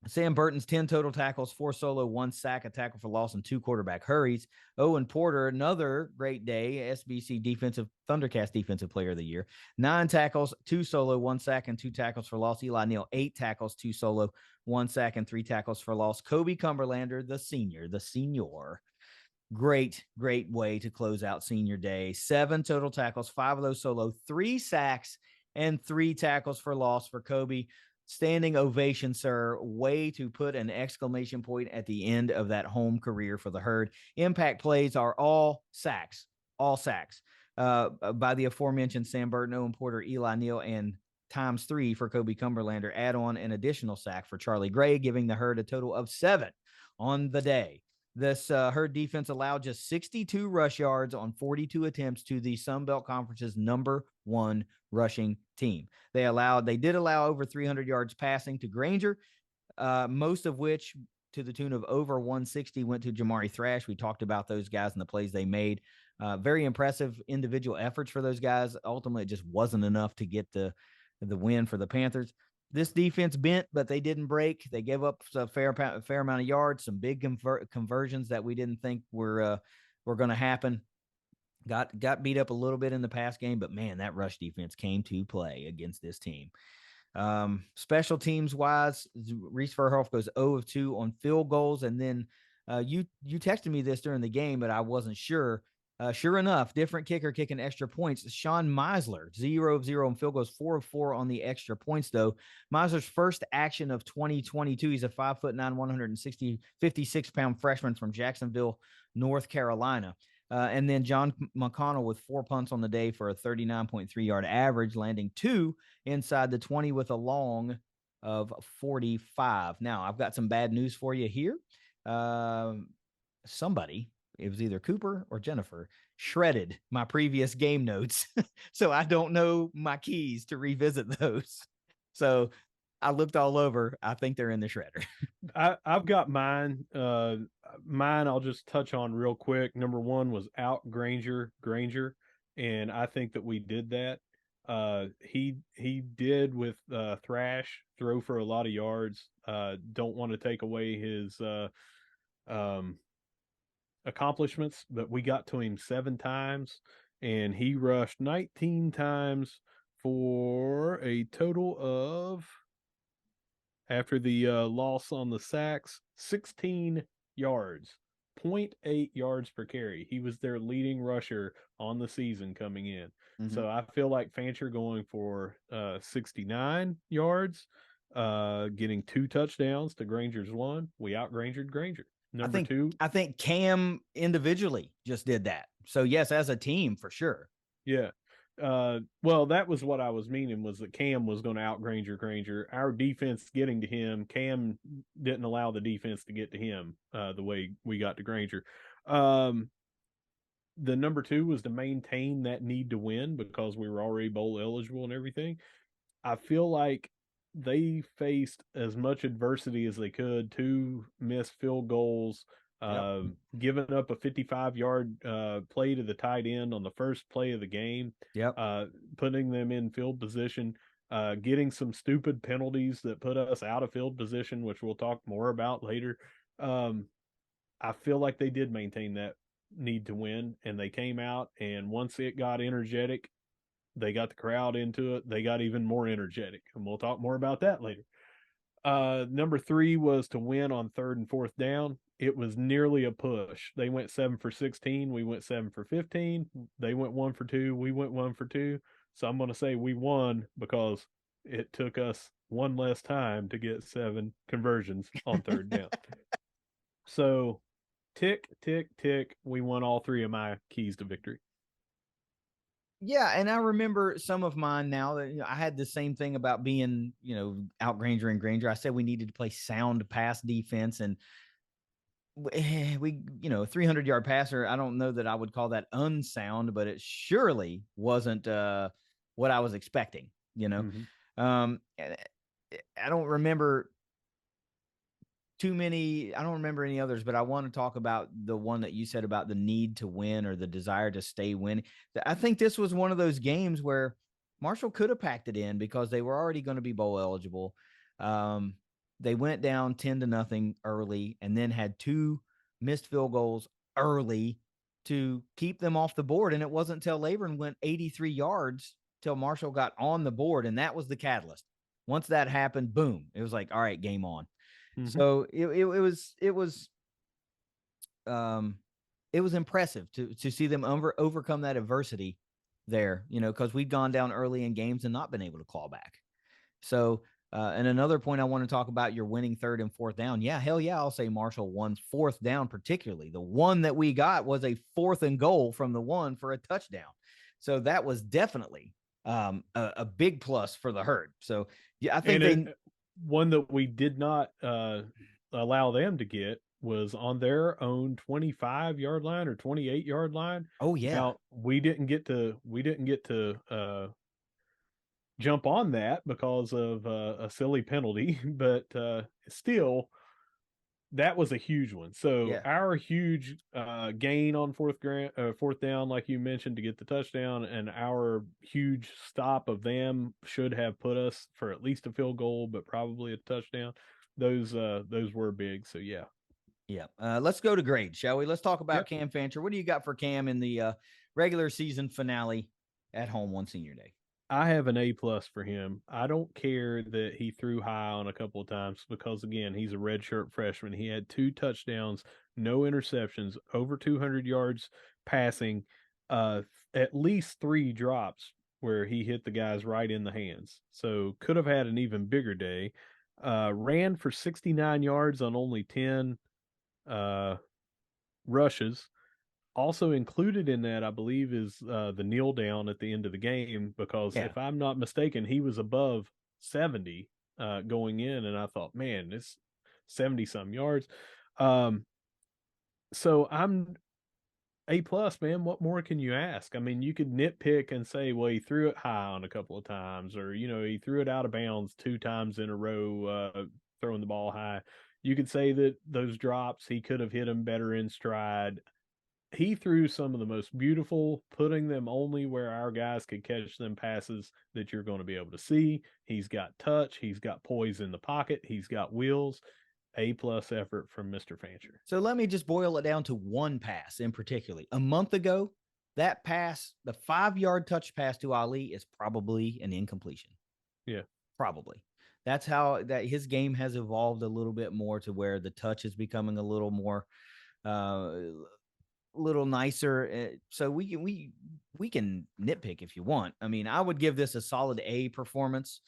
Sam Burton's 10 total tackles, 4 solo, 1 sack, a tackle for loss, and 2 quarterback hurries. Owen Porter, another great day, SBC Thundercats Defensive Player of the Year. 9 tackles, 2 solo, 1 sack, and 2 tackles for loss. Eli Neal, 8 tackles, 2 solo, 1 sack, and 3 tackles for loss. Kobe Cumberlander, the senior. Great way to close out senior day. 7 total tackles, 5 of those solo, 3 sacks, and 3 tackles for loss for Kobe. Standing ovation, sir. Way to put an exclamation point at the end of that home career for the Herd. Impact plays are all sacks. By the aforementioned Sam Burton, Owen Porter, Eli Neal, and ×3 for Kobe Cumberlander. Add on an additional sack for Charlie Gray, giving the Herd a total of 7 on the day. This Herd defense allowed just 62 rush yards on 42 attempts to the Sun Belt Conference's number 1 rushing team. They did allow over 300 yards passing to Granger, most of which to the tune of over 160 went to Jamari Thrash. We talked about those guys and the plays they made. Very impressive individual efforts for those guys. Ultimately, it just wasn't enough to get the win for the Panthers. This defense bent, but they didn't break. They gave up a fair amount of yards, some big conversions that we didn't think were going to happen. Got beat up a little bit in the pass game, but man, that rush defense came to play against this team. Special teams wise, Reese Verhoff goes 0 of 2 on field goals. And then you texted me this during the game, but I wasn't sure. Sure enough, different kicker kicking extra points. Sean Meisler, 0 of 0 on field goals, 4 of 4 on the extra points, though. Meisler's first action of 2022. He's a 5'9", 56-pound freshman from Jacksonville, North Carolina. And then John McConnell with 4 punts on the day for a 39.3-yard average, landing 2 inside the 20 with a long of 45. Now, I've got some bad news for you here. Somebody, it was either Cooper or Jennifer, shredded my previous game notes. So I don't know my keys to revisit those. So I looked all over. I think they're in the shredder. I've got mine. Mine I'll just touch on real quick. Number 1 was out Granger, and I think that we did that. He did with Thrash throw for a lot of yards. Don't want to take away his accomplishments, but we got to him 7 times, and he rushed 19 times for a total of, after the loss on the sacks, 16 yards, 0.8 yards per carry. He was their leading rusher on the season coming in. Mm-hmm. So I feel like Fancher going for 69 yards, getting 2 touchdowns to Granger's 1. We out-Grangered Granger. Number 2. I think Cam individually just did that. So, yes, as a team, for sure. Yeah. Well, that was what I was meaning, was that Cam was going to out Granger. Our defense getting to him, Cam didn't allow the defense to get to him the way we got to Granger. The number 2 was to maintain that need to win because we were already bowl eligible and everything. I feel like they faced as much adversity as they could, 2 missed field goals, giving up a 55-yard play to the tight end on the first play of the game, putting them in field position, getting some stupid penalties that put us out of field position, which we'll talk more about later. I feel like they did maintain that need to win, and they came out, and once it got energetic, they got the crowd into it. They got even more energetic, and we'll talk more about that later. Number 3 was to win on 3rd and 4th down. It was nearly a push. They went 7 for 16. We went 7 for 15. They went 1 for 2. We went 1 for 2. So I'm going to say we won because it took us 1 less time to get 7 conversions on 3rd down. So tick, tick, tick. We won all 3 of my keys to victory. Yeah, and I remember some of mine now that I had the same thing about being, out Granger and Granger. I said we needed to play sound pass defense, and we 300-yard passer. I don't know that I would call that unsound, but it surely wasn't what I was expecting. Mm-hmm. I don't remember too many. I don't remember any others, but I want to talk about the one that you said about the need to win or the desire to stay winning. I think this was one of those games where Marshall could have packed it in because they were already going to be bowl eligible. They went down 10-0 early and then had 2 missed field goals early to keep them off the board. And it wasn't until Laborn went 83 yards till Marshall got on the board. And that was the catalyst. Once that happened, boom, it was like, all right, game on. Mm-hmm. So it was impressive to see them overcome that adversity there, because we'd gone down early in games and not been able to claw back. So, and another point I want to talk about, your winning 3rd and 4th down. Yeah, hell yeah, I'll say Marshall won 4th down, particularly. The one that we got was a 4th and goal from the 1 for a touchdown. So that was definitely a big plus for the Herd. So yeah, I think one that we did not allow them to get was on their own 25-yard line or 28-yard line. Oh yeah. Now, we didn't get to jump on that because of a silly penalty, but still, that was a huge one. So Yeah. our huge gain on fourth down, like you mentioned, to get the touchdown, and our huge stop of them should have put us for at least a field goal, but probably a touchdown. Those were big. So yeah. Yeah. Let's go to grades, shall we? Let's talk about Yep. Cam Fancher. What do you got for Cam in the regular season finale at home one senior day? I have an A+ for him. I don't care that he threw high on a couple of times because again, he's a redshirt freshman. He had 2 touchdowns, no interceptions, over 200 yards passing, at least 3 drops where he hit the guys right in the hands. So could have had an even bigger day. Ran for 69 yards on only 10 uh, rushes. Also included in that, I believe, is the kneel down at the end of the game because Yeah. if I'm not mistaken, he was above 70 going in, and I thought, man, this 70 some yards. Um, so I'm A+, man. What more can you ask? I mean, you could nitpick and say, well, he threw it high on a couple of times, or he threw it out of bounds 2 times in a row, throwing the ball high. You could say that those drops he could have hit them better in stride. He threw some of the most beautiful, putting them only where our guys could catch them passes that you're going to be able to see. He's got touch, he's got poise in the pocket, he's got wheels. A+ effort from Mr. Fancher. So let me just boil it down to one pass in particular. A month ago, that pass, the 5 yard touch pass to Ali, is probably an incompletion. Yeah. Probably. That's how that his game has evolved a little bit more to where the touch is becoming a little more uh little nicer. So we can nitpick if you want. I mean, I would give this a solid A performance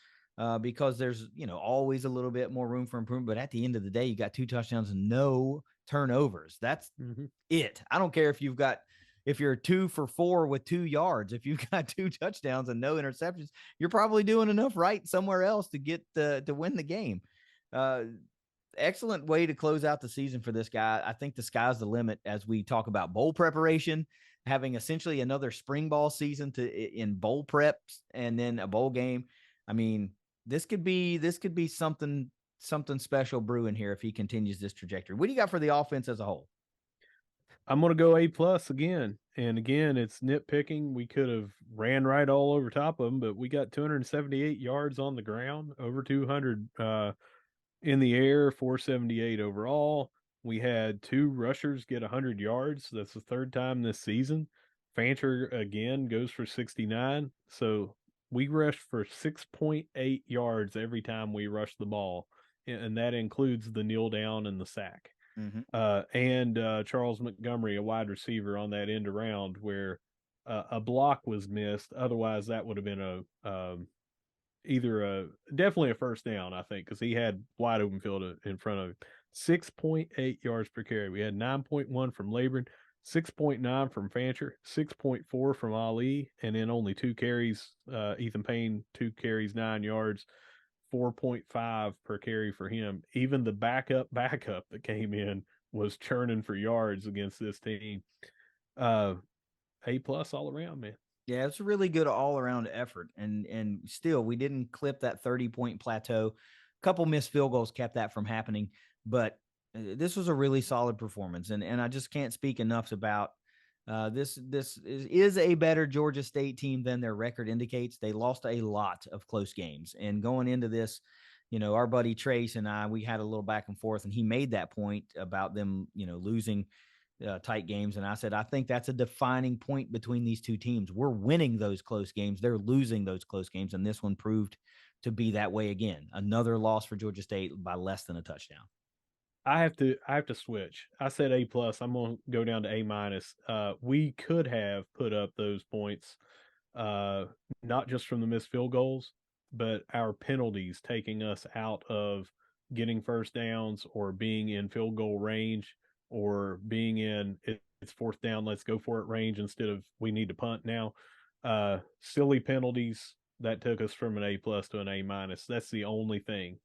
because there's always a little bit more room for improvement. But at the end of the day, you got 2 touchdowns and no turnovers. That's it. I don't care if you're 2 for 4 with 2 yards. If you've got 2 touchdowns and no interceptions, you're probably doing enough right somewhere else to get to win the game. Uh, Excellent way to close out the season for this guy. I think the sky's the limit as we talk about bowl preparation, having essentially another spring ball season in bowl preps and then a bowl game. I mean, this could be something special brewing here if he continues this trajectory. What do you got for the offense as a whole? I'm going to go A+ again. And again, it's nitpicking. We could have ran right all over top of them, but we got 278 yards on the ground, over 200 in the air, 478 overall. We had 2 rushers get 100 yards. That's the third time this season. Fancher again goes for 69. So we rushed for 6.8 yards every time we rushed the ball, and that includes the kneel down and the sack. Mm-hmm. And Charles Montgomery, a wide receiver, on that end around where a block was missed. Otherwise, that would have been either definitely a first down, I think, because he had wide open field in front of him. 6.8 yards per carry. We had 9.1 from Laban, 6.9 from Fancher, 6.4 from Ali, and then only 2 carries. Ethan Payne, 2 carries, 9 yards, 4.5 per carry for him. Even the backup that came in was churning for yards against this team. A+ all around, man. Yeah, it's a really good all around effort, and still we didn't clip that 30-point plateau. A couple missed field goals kept that from happening, but this was a really solid performance, and I just can't speak enough about this. This is a better Georgia State team than their record indicates. They lost a lot of close games, and going into this, our buddy Trace and we had a little back and forth, and he made that point about them, losing tight games. And I said, I think that's a defining point between these two teams. We're winning those close games. They're losing those close games. And this one proved to be that way again. Another loss for Georgia State by less than a touchdown. I have to switch. I said A+. I'm gonna go down to A-. We could have put up those points, uh, not just from the missed field goals, but our penalties taking us out of getting first downs or being in field goal range or being in it's fourth down, let's go for it range instead of we need to punt now. Silly penalties that took us from an A+ to an A-. That's the only thing.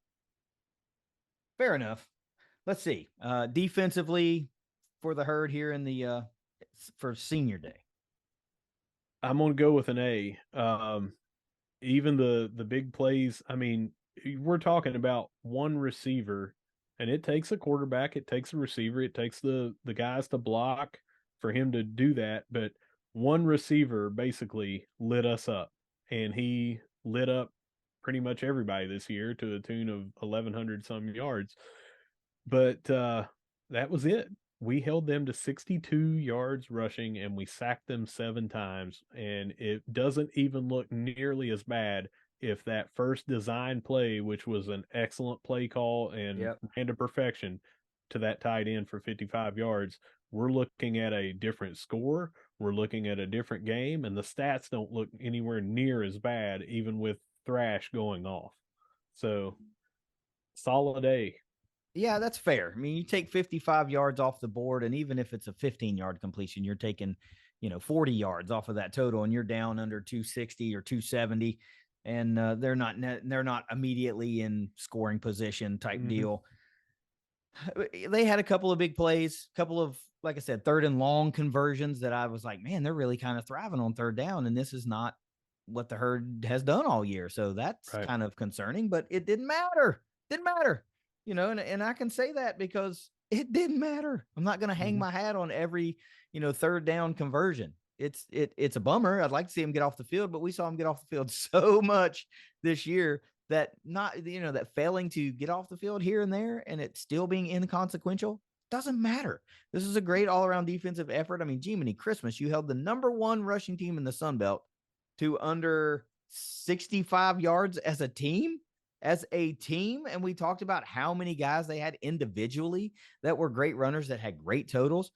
Fair enough. Let's see. Defensively for the herd here in the for senior day. I'm gonna go with an A. Even the big plays. I mean, we're talking about one receiver And it takes a quarterback, it takes a receiver, it takes the guys to block for him to do that. But one receiver basically lit us up, and he lit up pretty much everybody this year to the tune of 1,100 some yards. But that was it. We held them to 62 yards rushing, and we sacked them 7 times. And it doesn't even look nearly as bad if that first design play, which was an excellent play call and Yep. ran to perfection to that tight end for 55 yards, we're looking at a different score. We're looking at a different game, and the stats don't look anywhere near as bad, even with Thrash going off. So, solid A. Yeah, that's fair. I mean, you take 55 yards off the board, and even if it's a 15-yard completion, you're taking, 40 yards off of that total, and you're down under 260 or 270, and they're not immediately in scoring position type Mm-hmm. deal. They had a couple of big plays, couple of, like I said, third and long conversions that I was like, man, they're really kind of thriving on third down, and this is not what the herd has done all year. So that's Right. kind of concerning, but it didn't matter. Didn't matter. And I can say that because it didn't matter. I'm not going to hang Mm-hmm. my hat on every, third down conversion. It's a bummer. I'd like to see him get off the field, but we saw him get off the field so much this year that not that failing to get off the field here and there and it still being inconsequential doesn't matter. This is a great all-around defensive effort. I mean, Jiminy Christmas, you held the number one rushing team in the Sun Belt to under 65 yards as a team. And we talked about how many guys they had individually that were great runners that had great totals,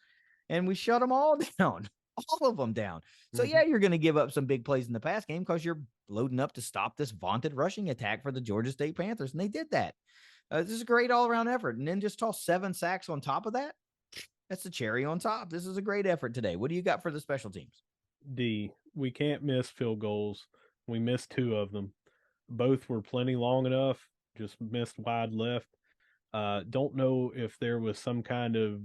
and we shut them all down, all of them down. So Mm-hmm. yeah, you're going to give up some big plays in the pass game because you're loading up to stop this vaunted rushing attack for the Georgia State Panthers, and they did that. This is a great all-around effort, and then just toss 7 sacks on top of that. That's the cherry on top. This is a great effort today. What do you got for the special teams? D. We can't miss field goals. We missed 2 of them. Both were plenty long enough, just missed wide left. Don't know if there was some kind of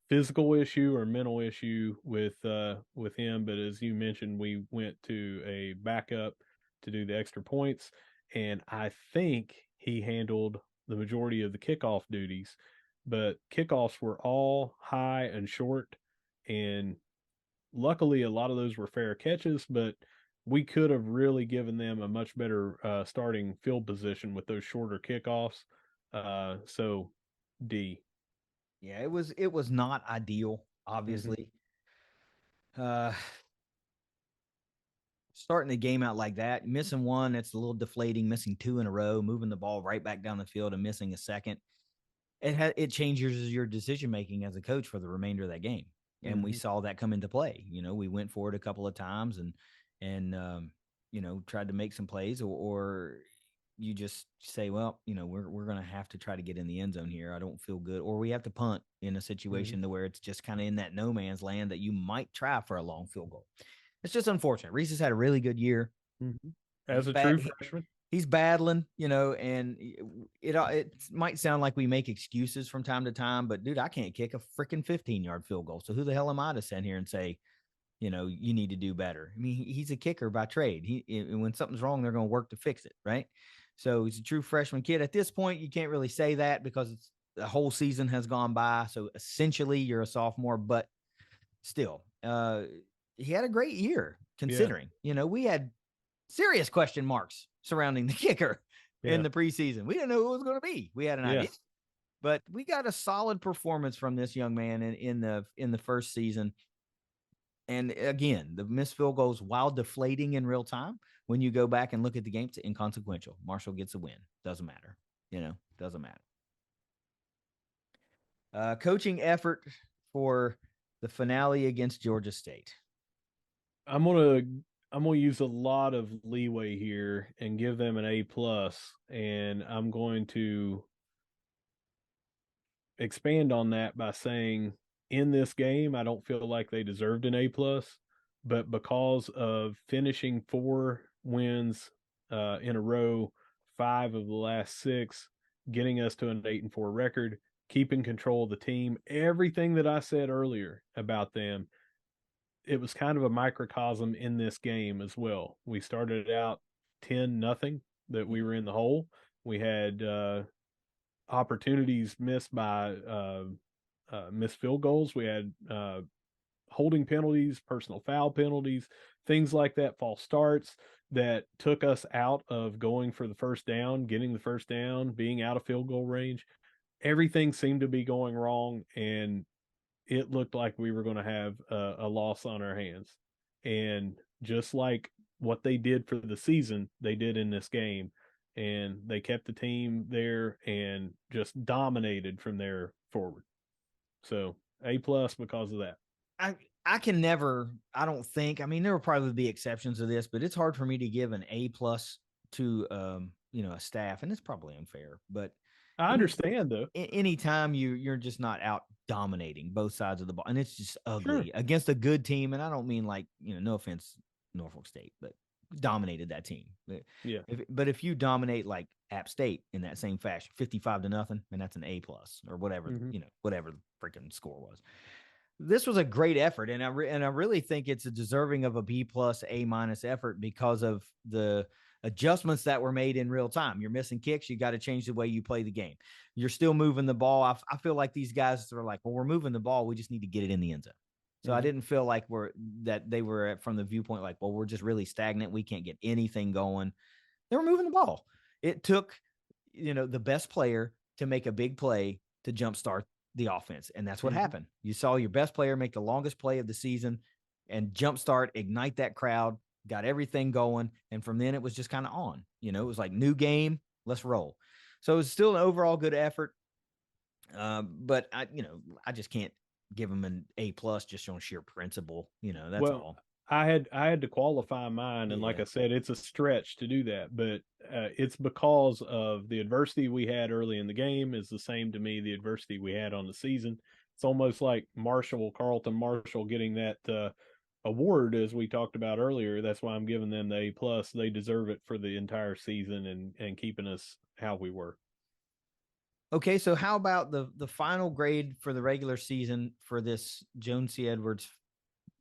physical issue or mental issue with him, but as you mentioned, we went to a backup to do the extra points, and I think he handled the majority of the kickoff duties. But kickoffs were all high and short, and luckily a lot of those were fair catches, but we could have really given them a much better starting field position with those shorter kickoffs. So D. Yeah, it was not ideal, Mm-hmm. obviously. Uh Starting the game out like that, missing one, it's a little deflating, missing 2 in a row, moving the ball right back down the field and missing a second. It changes your decision making as a coach for the remainder of that game. And we Mm-hmm. saw that come into play. We went for it a couple of times and tried to make some plays, or you just say, well, we're going to have to try to get in the end zone here. I don't feel good. Or we have to punt in a Mm-hmm. situation to where it's just kind of in that no man's land that you might try for a long field goal. It's just unfortunate. Reese has had a really good year. Mm-hmm. As He's a bad. true freshman. He's battling, and it might sound like we make excuses from time to time, but dude, I can't kick a freaking 15-yard field goal. So who the hell am I to sit here and say, you need to do better? I mean, he's a kicker by trade. When something's wrong, they're going to work to fix it, right? So he's a true freshman kid. At this point, you can't really say that because the whole season has gone by. So essentially, you're a sophomore, but still, he had a great year Yeah. considering. We had serious question marks surrounding the kicker in Yeah. the preseason. We didn't know who it was going to be. We had an Yeah. idea, but we got a solid performance from this young man in the first season. And again, the missed field goals, while deflating in real time, when you go back and look at the game, it's inconsequential. Marshall gets a win. Doesn't matter. Doesn't matter. Coaching effort for the finale against Georgia State. I'm gonna I'm gonna use a lot of leeway here and give them an A+, and I'm going to expand on that by saying in this game I don't feel like they deserved an A+, but because of finishing 4 wins in a row, 5 of the last 6, getting us to an 8-4 record, keeping control of the team, everything that I said earlier about them, it was kind of a microcosm in this game as well. We started out 10-0 that we were in the hole. We had opportunities missed by missed field goals. We had holding penalties, personal foul penalties, things like that, false starts that took us out of going for the first down, getting the first down, being out of field goal range. Everything seemed to be going wrong, and it looked like we were going to have a loss on our hands. And just like what they did for the season, they did in this game. And they kept the team there and just dominated from there forward. So A plus because of that. I I can never. I don't think. I mean, there will probably be exceptions to this, but it's hard for me to give an A plus to a staff, and it's probably unfair. But I any understand though. anytime you're just not out dominating both sides of the ball, and it's just Sure. ugly against a good team. And I don't mean like no offense, Norfolk State, but dominated that team. Yeah. But if you dominate like App State in that same fashion, 55-0, and that's an A plus or whatever Mm-hmm. whatever the freaking score was. This was a great effort, and I really think it's a deserving of a B plus A minus effort because of the adjustments that were made in real time. You're missing kicks, you got to change the way you play the game. You're still moving the ball. I feel like these guys are like, well, we're moving the ball, we just need to get it in the end zone. So I Mm-hmm. didn't feel like they were from the viewpoint like, well, we're just really stagnant. We can't get anything going. They were moving the ball. It took, the best player to make a big play to jumpstart the offense. And that's what Mm-hmm. happened. You saw your best player make the longest play of the season and jumpstart, ignite that crowd, got everything going. And from then it was just kind of on. It was like new game, let's roll. So it was still an overall good effort. But I just can't give them an A plus just on sheer principle. That's Well, all. I had to qualify mine, and like Yeah. I said, it's a stretch to do that, but it's because of the adversity we had early in the game is the same to me the adversity we had on the season. It's almost like Carlton Marshall getting that award as we talked about earlier. That's why I'm giving them the A plus. They deserve it for the entire season and keeping us how we were. Okay, so how about the final grade for the regular season for this Joan C. Edwards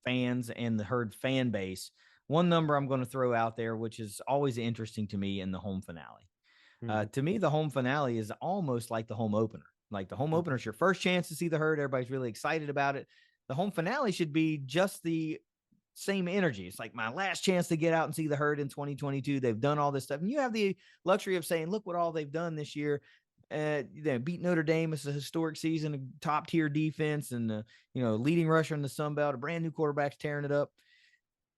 fans and the Herd fan base? One number I'm going to throw out there, which is always interesting to me in the home finale. Mm-hmm. To me, the home finale is almost like the home opener. Like the home opener is your first chance to see the Herd. Everybody's really excited about it. The home finale should be just the same energy. It's like my last chance to get out and see the Herd in 2022. They've done all this stuff. And you have the luxury of saying, look what all they've done this year. They beat Notre Dame. It's a historic season, a top tier defense, and leading rusher in the Sun Belt, a brand new quarterback's tearing it up,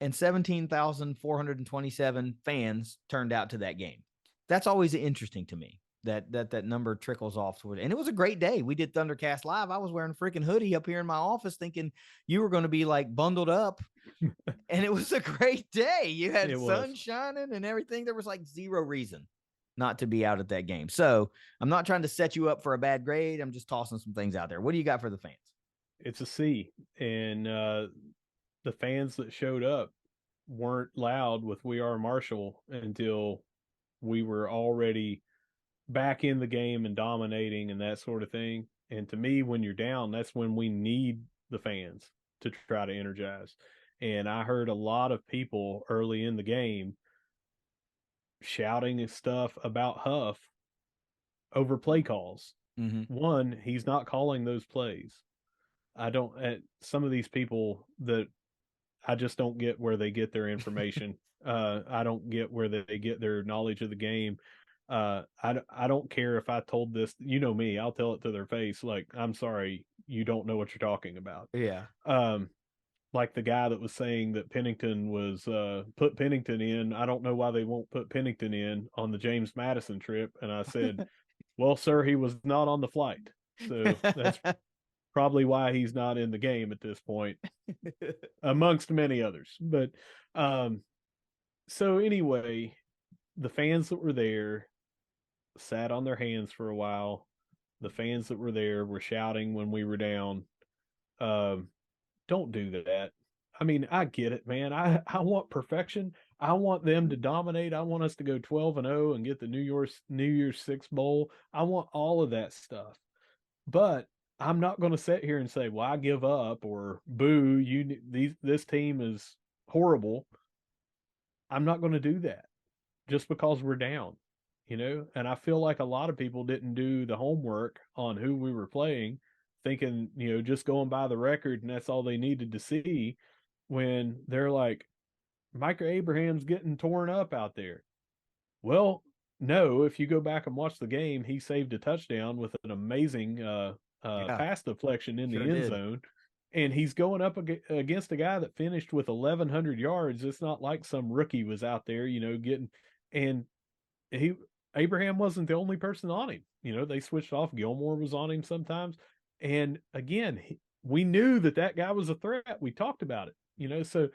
and 17,427 fans turned out to that game. That's always interesting to me. That number trickles off toward, and it was a great day. We did Thundercast live. I was wearing a freaking hoodie up here in my office, thinking you were going to be like bundled up, and it was a great day. You had It was. sun shining and everything. There was like zero reason not to be out at that game. So I'm not trying to set you up for a bad grade. I'm just tossing some things out there. What do you got for the fans? It's a C, and the fans that showed up weren't loud with "We Are Marshall" until we were already back in the game and dominating and that sort of thing. And to me, when you're down, that's when we need the fans to try to energize. And I heard a lot of people early in the game shouting and stuff about Huff over play calls. Mm-hmm. One, he's not calling those plays. I don't, some of these people that I just don't get where they get their information. I don't get where they get their knowledge of the game. I don't care if I told this, me, I'll tell it to their face. Like, I'm sorry, you don't know what you're talking about. Yeah. Um, like the guy that was saying that Pennington was put Pennington in. I don't know why they won't put Pennington in on the James Madison trip. And I said, well, sir, he was not on the flight. So that's probably why he's not in the game at this point, amongst many others. But so anyway, the fans that were there sat on their hands for a while. The fans that were there were shouting when we were down. Um, don't do that. I mean, I get it, man. I want perfection. I want them to dominate. I want us to go 12-0 and get the New Year's Six bowl. I want all of that stuff. But I'm not going to sit here and say, "Well, I give up," or "Boo, this team is horrible." I'm not going to do that just because we're down. and I feel like a lot of people didn't do the homework on who we were playing, thinking, just going by the record and that's all they needed to see, when they're like, Micah Abraham's getting torn up out there. Well, no, if you go back and watch the game, he saved a touchdown with an amazing Yeah, pass deflection in the sure end did. zone. And he's going up against a guy that finished with 1,100 yards. It's not like some rookie was out there, getting. And he Abraham wasn't the only person on him. They switched off. Gilmore was on him sometimes. And again, we knew that guy was a threat. We talked about it. So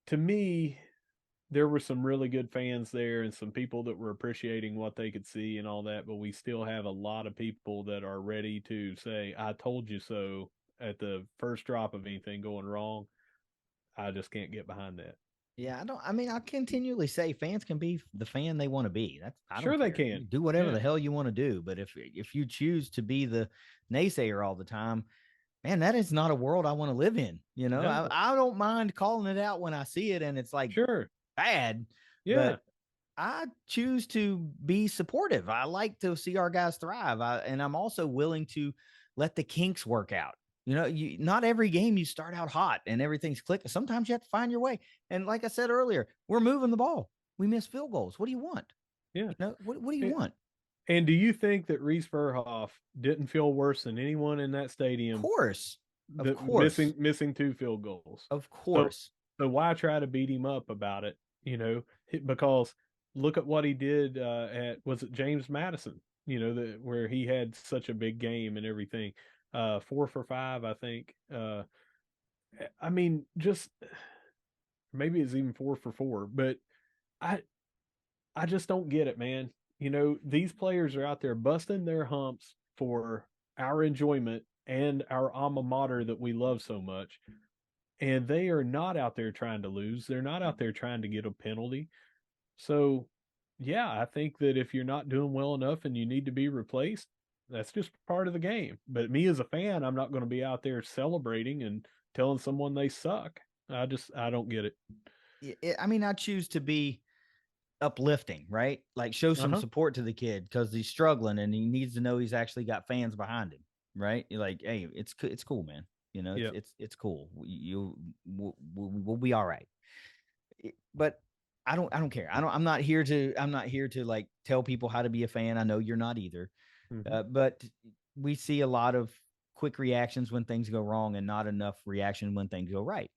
to me, there were some really good fans there and some people that were appreciating what they could see and all that, but we still have a lot of people that are ready to say, I told you so at the first drop of anything going wrong. I just can't get behind that. Yeah, I mean, I continually say fans can be the fan they want to be. I don't Sure they care. You can. do whatever Yeah. the hell you want to do. But if you choose to be the naysayer all the time, man, that is not a world I want to live in. No. I don't mind calling it out when I see it and it's like Sure. bad, Yeah. but I choose to be supportive. I like to see our guys thrive. And I'm also willing to let the kinks work out. Not every game you start out hot and everything's clicking. Sometimes you have to find your way. And like I said earlier, we're moving the ball. We miss field goals. What do you want? Yeah. What do you want? And do you think that Reese Verhoff didn't feel worse than anyone in that Of stadium course. Of that course. missing 2 field goals? Of So course. so why try to beat him up about it? Because look at what he did at, was it James Madison? Where he had such a big game and everything. 4 for 5, I think. I mean, just maybe it's even 4 for 4, but I I just don't get it, man. These players are out there busting their humps for our enjoyment and our alma mater that we love so much. And they are not out there trying to lose. They're not out there trying to get a penalty. So, yeah, I think that if you're not doing well enough and you need to be replaced, that's just part of the game. But me as a fan, I'm not going to be out there celebrating and telling someone they suck. I don't get it. I mean, I choose to be uplifting, right? Like show Uh some huh. support to the kid because he's struggling and he needs to know he's actually got fans behind him, right? You're like, hey, it's cool, man. It's Yeah. it's cool. We'll be all right. But I don't care. I'm not here to like tell people how to be a fan. I know you're not either. Mm-hmm. But we see a lot of quick reactions when things go wrong and not enough reaction when things go right.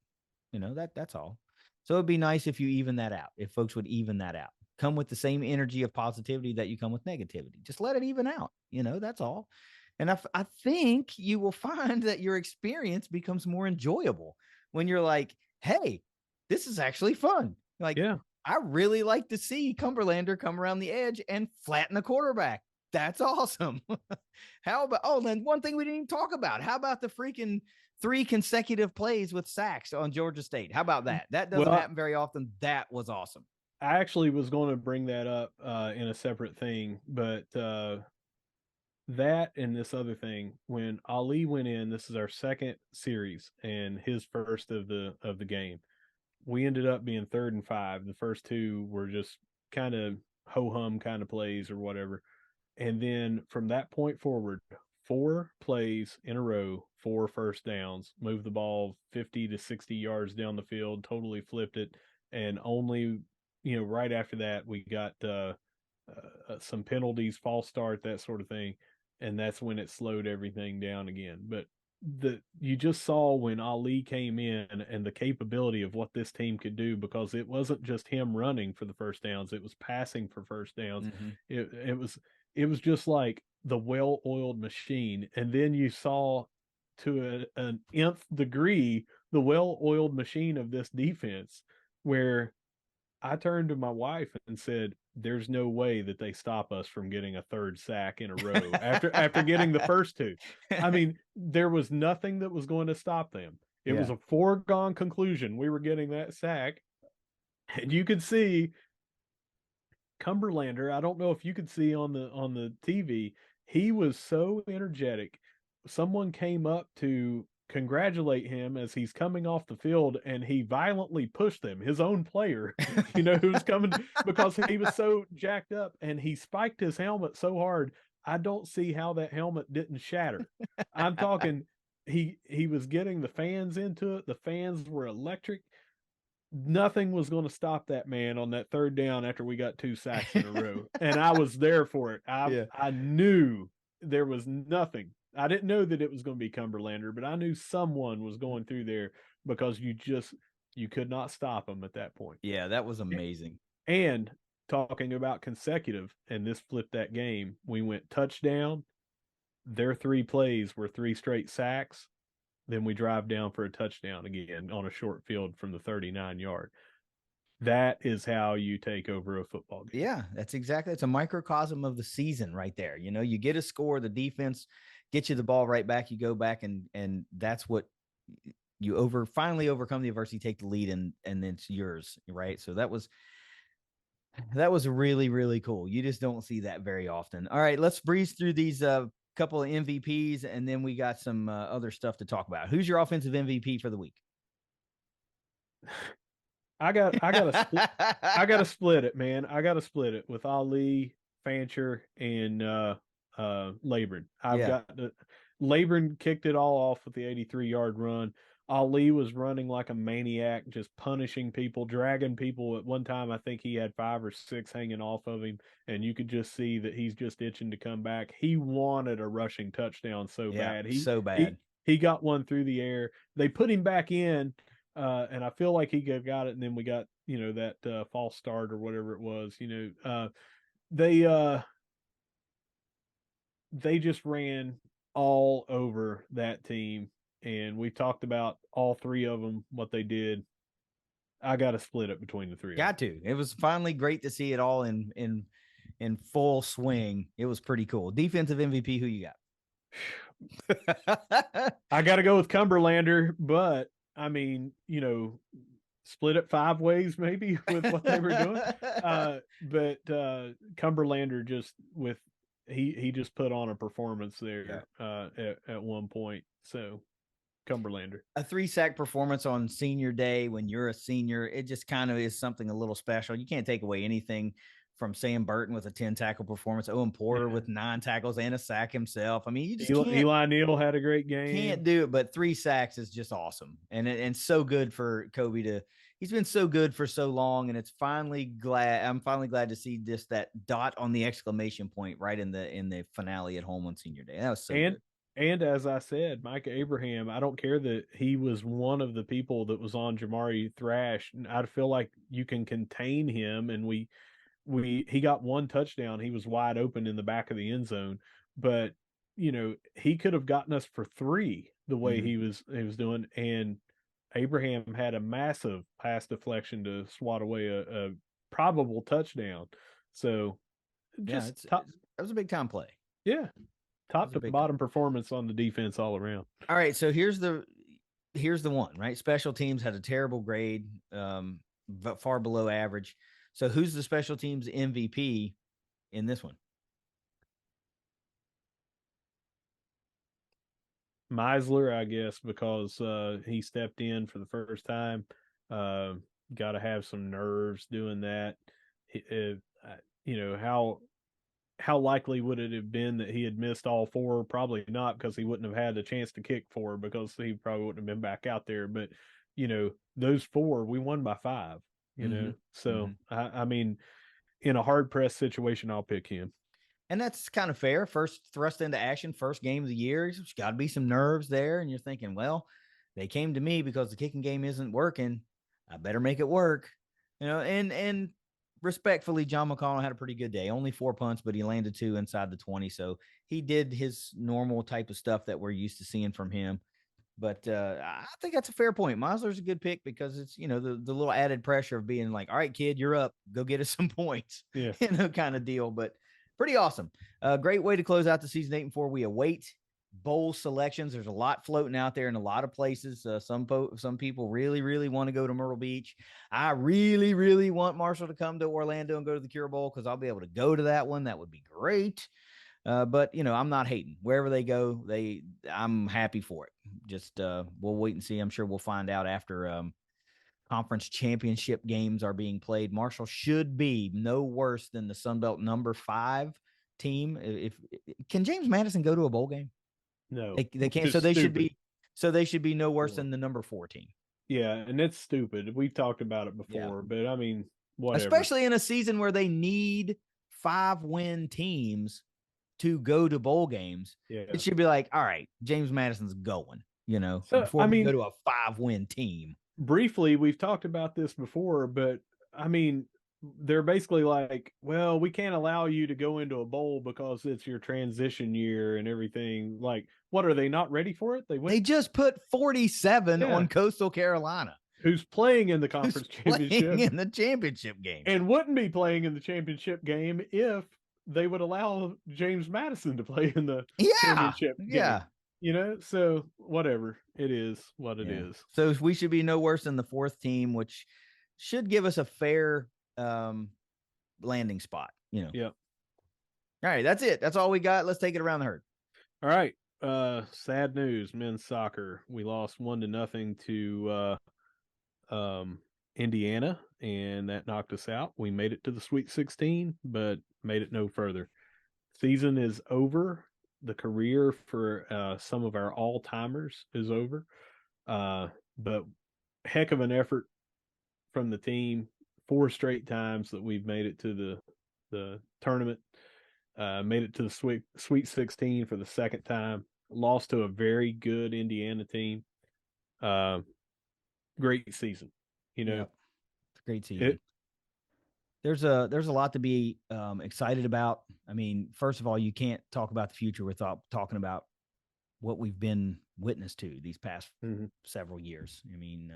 That's all. So it'd be nice if you even that out. If folks would even that out, come with the same energy of positivity that you come with negativity. Just let it even out. That's all. And I think you will find that your experience becomes more enjoyable when you're like, hey, this is actually fun. Like, Yeah. I really like to see Cumberlander come around the edge and flatten the quarterback. That's awesome. How about, oh, then one thing we didn't even talk about. How about the freaking 3 consecutive plays with sacks on Georgia State? How about that? That doesn't Well, happen very often. That was awesome. I actually was going to bring that up in a separate thing, but that and this other thing, when Ali went in, this is our second series and his first of the game. We ended up being 3rd and 5. The first two were just kind of ho hum kind of plays or whatever. And then from that point forward, 4 plays in a row, 4 first downs, moved the ball 50 to 60 yards down the field, totally flipped it. And only, right after that, we got some penalties, false start, that sort of thing. And that's when it slowed everything down again. But you just saw when Ali came in and the capability of what this team could do, because it wasn't just him running for the first downs, it was passing for first downs. Mm-hmm. It was just like the well-oiled machine. And then you saw to an nth degree the well-oiled machine of this defense, where I turned to my wife and said, "There's no way that they stop us from getting a third sack in a row after getting the first two." I mean, there was nothing that was going to stop them. It was Yeah. a foregone conclusion. We were getting that sack, and you could see Cumberlander. I don't know if you could see on the TV. He was so energetic. Someone came up to congratulate him as he's coming off the field and he violently pushed them, his own player, who's coming because he was so jacked up and he spiked his helmet so hard. I don't see how that helmet didn't shatter. I'm talking he was getting the fans into it. The fans were electric. Nothing was going to stop that man on that third down after we got 2 sacks in a row. And I was there for it. Yeah. I knew there was nothing. I didn't know that it was going to be Cumberlander, but I knew someone was going through there because you could not stop them at that point. Yeah, that was amazing. And talking about consecutive, and this flipped that game. We went touchdown. Their 3 plays were 3 straight sacks. Then we drive down for a touchdown again on a short field from the 39-yard. That is how you take over a football game. Yeah, it's a microcosm of the season right there. You get a score, the defense gets you the ball right back, you go back and that's what you finally overcome the adversity, take the lead, and it's yours, right? So that was really, really cool. You just don't see that very often. All right, let's breeze through these couple of MVPs, and then we got some other stuff to talk about. Who's your offensive MVP for the week? I got to split it, man. I got to split it with Ali, Fancher, and Labron. Labron kicked it all off with the 83-yard run. Ali was running like a maniac, just punishing people, dragging people. At one time, I think he had 5 or 6 hanging off of him, and you could just see that he's just itching to come back. He wanted a rushing touchdown so bad. So bad. He got one through the air. They put him back in, and I feel like he got it. And then we got that false start or whatever it was. They just ran all over that team. And we talked about all 3 of them, what they did. I got to split it between the 3. Got to. It was finally great to see it all in full swing. It was pretty cool. Defensive MVP, who you got? I got to go with Cumberlander, but I mean, split it 5 ways maybe with what they were doing. But Cumberlander he just put on a performance there at one point. So Cumberlander. A 3-sack performance on senior day when you're a senior, it just kind of is something a little special. You can't take away anything from Sam Burton with a 10-tackle performance, Owen Porter with 9 tackles and a sack himself. I mean, you just can't. Eli Neal had a great game. Can't do it, but 3 sacks is just awesome. And so good for Kobe he's been so good for so long, and I'm finally glad to see just that dot on the exclamation point right in the finale at home on senior day. That was so good. And as I said, Mike Abraham, I don't care that he was one of the people that was on Jamari Thrash. I feel like you can contain him, and he got 1 touchdown. He was wide open in the back of the end zone, but he could have gotten us for 3 the way he was doing. And Abraham had a massive pass deflection to swat away a probable touchdown. So that was a big time play. Yeah. Top to bottom performance on the defense all around. All right, so here's the one, right? Special teams had a terrible grade, but far below average. So who's the special teams MVP in this one? Meisler, I guess, because he stepped in for the first time. Got to have some nerves doing that. How likely would it have been that he had missed all 4? Probably not, because he wouldn't have had a chance to kick 4 because he probably wouldn't have been back out there. But, those 4, we won by 5, So, I mean, in a hard-pressed situation, I'll pick him. And that's kind of fair. First thrust into action, first game of the year. There's got to be some nerves there. And you're thinking, well, they came to me because the kicking game isn't working. I better make it work. And respectfully, John McConnell had a pretty good day. Only 4 punts, but he landed 2 inside the 20. So he did his normal type of stuff that we're used to seeing from him. But I think that's a fair point. Meisler's a good pick because it's, the little added pressure of being like, all right, kid, you're up. Go get us some points. Yeah. Kind of deal. But pretty awesome. Great way to close out the season 8-4. We await bowl selections. There's a lot floating out there in a lot of places. Some people really, really want to go to Myrtle Beach. I really, really want Marshall to come to Orlando and go to the Cure Bowl because I'll be able to go to that one. That would be great. But I'm not hating. Wherever they go, I'm happy for it. just we'll wait and see. I'm sure we'll find out after conference championship games are being played. Marshall should be no worse than the Sun Belt #5 team. If can James Madison go to a bowl game? No, They which can't. is So they should stupid. be. So they should be no worse than the #4 team. Yeah, and it's stupid. We've talked about it Yeah, before, but I mean, whatever. especially in a season where they need 5-win teams to go to bowl games. Yeah. It should be like, all right, James Madison's going. So, Before I we go mean, to a 5-win team. briefly, we've talked about this before, but I mean, they're basically like, well, we can't allow you to go into a bowl because it's your transition year and everything. Like, what are they not ready for it? They They went, just put 47 yeah, on Coastal Carolina, who's playing in the who's conference playing championship in the championship game. and wouldn't be playing in the championship game if they would allow James Madison to play in the Yeah, championship game. yeah, So whatever. It is what it yeah. is. So we should be no worse than the 4th team, which should give us a fair landing spot. Yeah. All right, that's it. That's all we got. Let's take it around the herd. All right. Sad news, men's soccer. We lost 1-0 to Indiana, and that knocked us out. We made it to the Sweet 16, but made it no further. Season is over. The career for some of our all-timers is over. But heck of an effort from the team. 4 straight times that we've made it to the tournament. Made it to the Sweet 16 for the second time. Lost to a very good Indiana team. Great season. Yep. It's a great season. It, there's a lot to be excited about. I mean, first of all, you can't talk about the future without talking about what we've been witness to these past several years. I mean,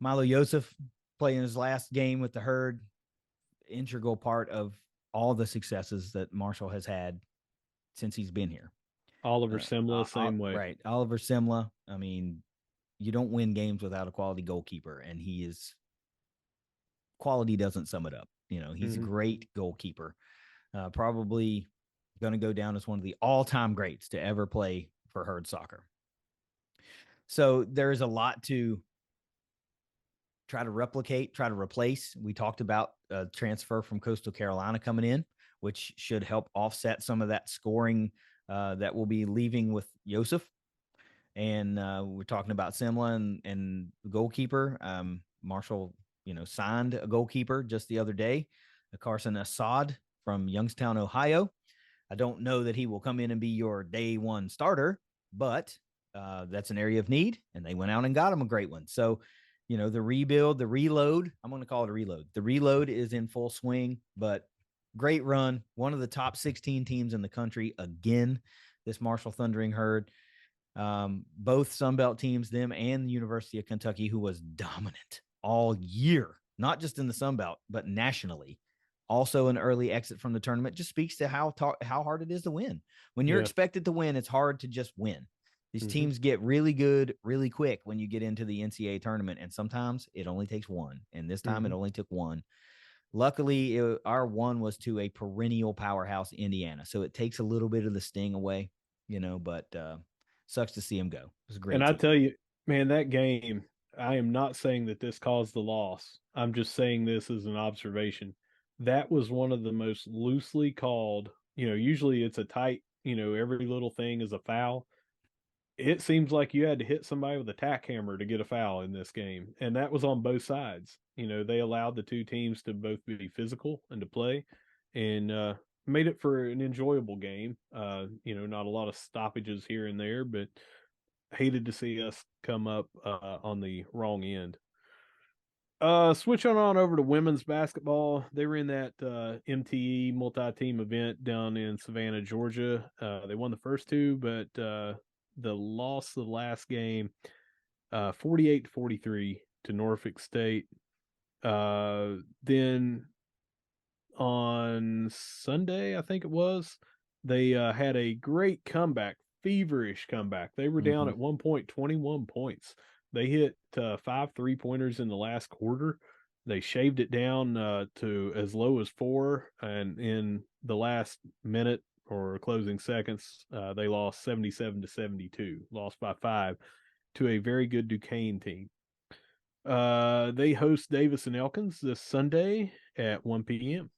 Milo Yosef playing his last game with the herd, integral part of all the successes that Marshall has had since he's been here. Oliver Simla, same way. Right. Oliver Simla. I mean, you don't win games without a quality goalkeeper, and quality doesn't sum it up. He's a great goalkeeper. Probably going to go down as one of the all-time greats to ever play for herd soccer. So there's a lot to try to replicate, try to replace. We talked about a transfer from Coastal Carolina coming in, which should help offset some of that scoring that will be leaving with Yosef. And we're talking about Simla and the goalkeeper. Marshall, signed a goalkeeper just the other day, Carson Assad from Youngstown, Ohio. I don't know that he will come in and be your day one starter, but that's an area of need, and they went out and got him a great one. So, the rebuild, the reload, I'm going to call it a reload. The reload is in full swing, but great run. One of the top 16 teams in the country again, this Marshall Thundering Herd. Both Sunbelt teams, them and the University of Kentucky, who was dominant all year, not just in the Sunbelt, but nationally. Also, an early exit from the tournament just speaks to how hard it is to win. When you're expected to win, it's hard to just win. These teams get really good really quick when you get into the NCAA tournament, and sometimes it only takes one. And this time it only took one. Luckily, our one was to a perennial powerhouse, Indiana. So it takes a little bit of the sting away, but sucks to see him go. It was a great And team. I tell you, man, that game, I am not saying that this caused the loss. I'm just saying this as an observation. That was one of the most loosely called, usually it's a tight, every little thing is a foul. It seems like you had to hit somebody with a tack hammer to get a foul in this game. And that was on both sides. They allowed the two teams to both be physical and to play and made it for an enjoyable game. Not a lot of stoppages here and there, but hated to see us come up on the wrong end. Switching on over to women's basketball. They were in that MTE multi-team event down in Savannah, Georgia. They won the first two, but the loss of the last game, 48-43 to Norfolk State. Then on Sunday, I think it was, they had a great comeback, feverish comeback. They were down at one point, 21 points. They hit 5 3-pointers in the last quarter. They shaved it down to as low as 4, and in the last minute or closing seconds. They lost 77-72, lost by 5 to a very good Duquesne team. They host Davis and Elkins this Sunday at 1 p.m.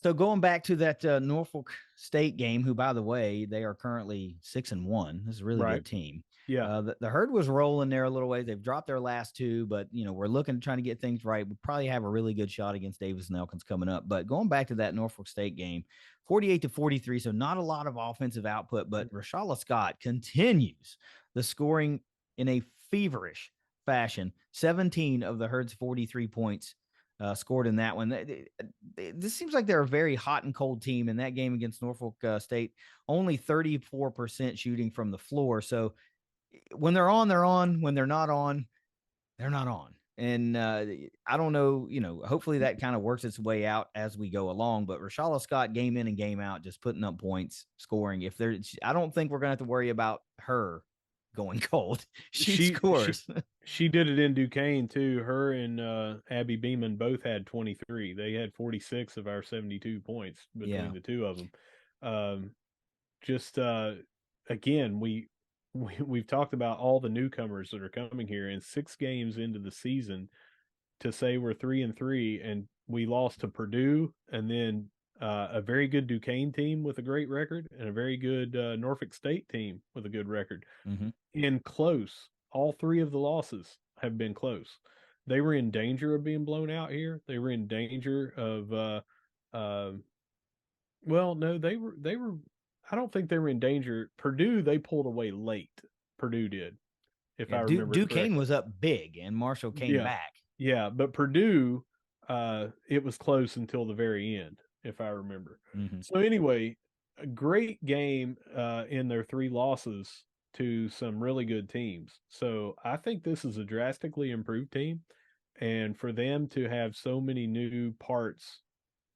So going back to that Norfolk State game, who, by the way, they are currently 6-1. This is a really Right. good team. Yeah. The herd was rolling there a little ways. They've dropped their last two, but we're looking to trying to get things right. We probably have a really good shot against Davis and Elkins coming up. But going back to that Norfolk State game, 48-43. So not a lot of offensive output, but Rashala Scott continues the scoring in a feverish fashion. 17 of the herd's 43 points scored in that one. This seems like they're a very hot and cold team. In that game against Norfolk State, only 34% shooting from the floor. So when they're on, they're on. When they're not on, they're not on. And I don't know, hopefully that kind of works its way out as we go along. But Rashala Scott, game in and game out, just putting up points, scoring. I don't think we're going to have to worry about her going cold. She scores. She did it in Duquesne too. Her and Abby Beeman both had 23. They had 46 of our 72 points between the two of them. Just again, we've talked about all the newcomers that are coming here, and 6 games into the season to say we're 3-3 and we lost to Purdue, and then a very good Duquesne team with a great record, and a very good Norfolk State team with a good record. Mm-hmm. In close, all 3 of the losses have been close. They were in danger of being blown out here. They were in danger of well, no, they were I don't think they were in danger. Purdue, they pulled away late. Purdue did, if I remember Duquesne correctly. was up big and Marshall came Yeah. back. Yeah, but Purdue, it was close until the very end, if I remember. Mm-hmm. So anyway, a great game in their 3 losses to some really good teams. So I think this is a drastically improved team, and for them to have so many new parts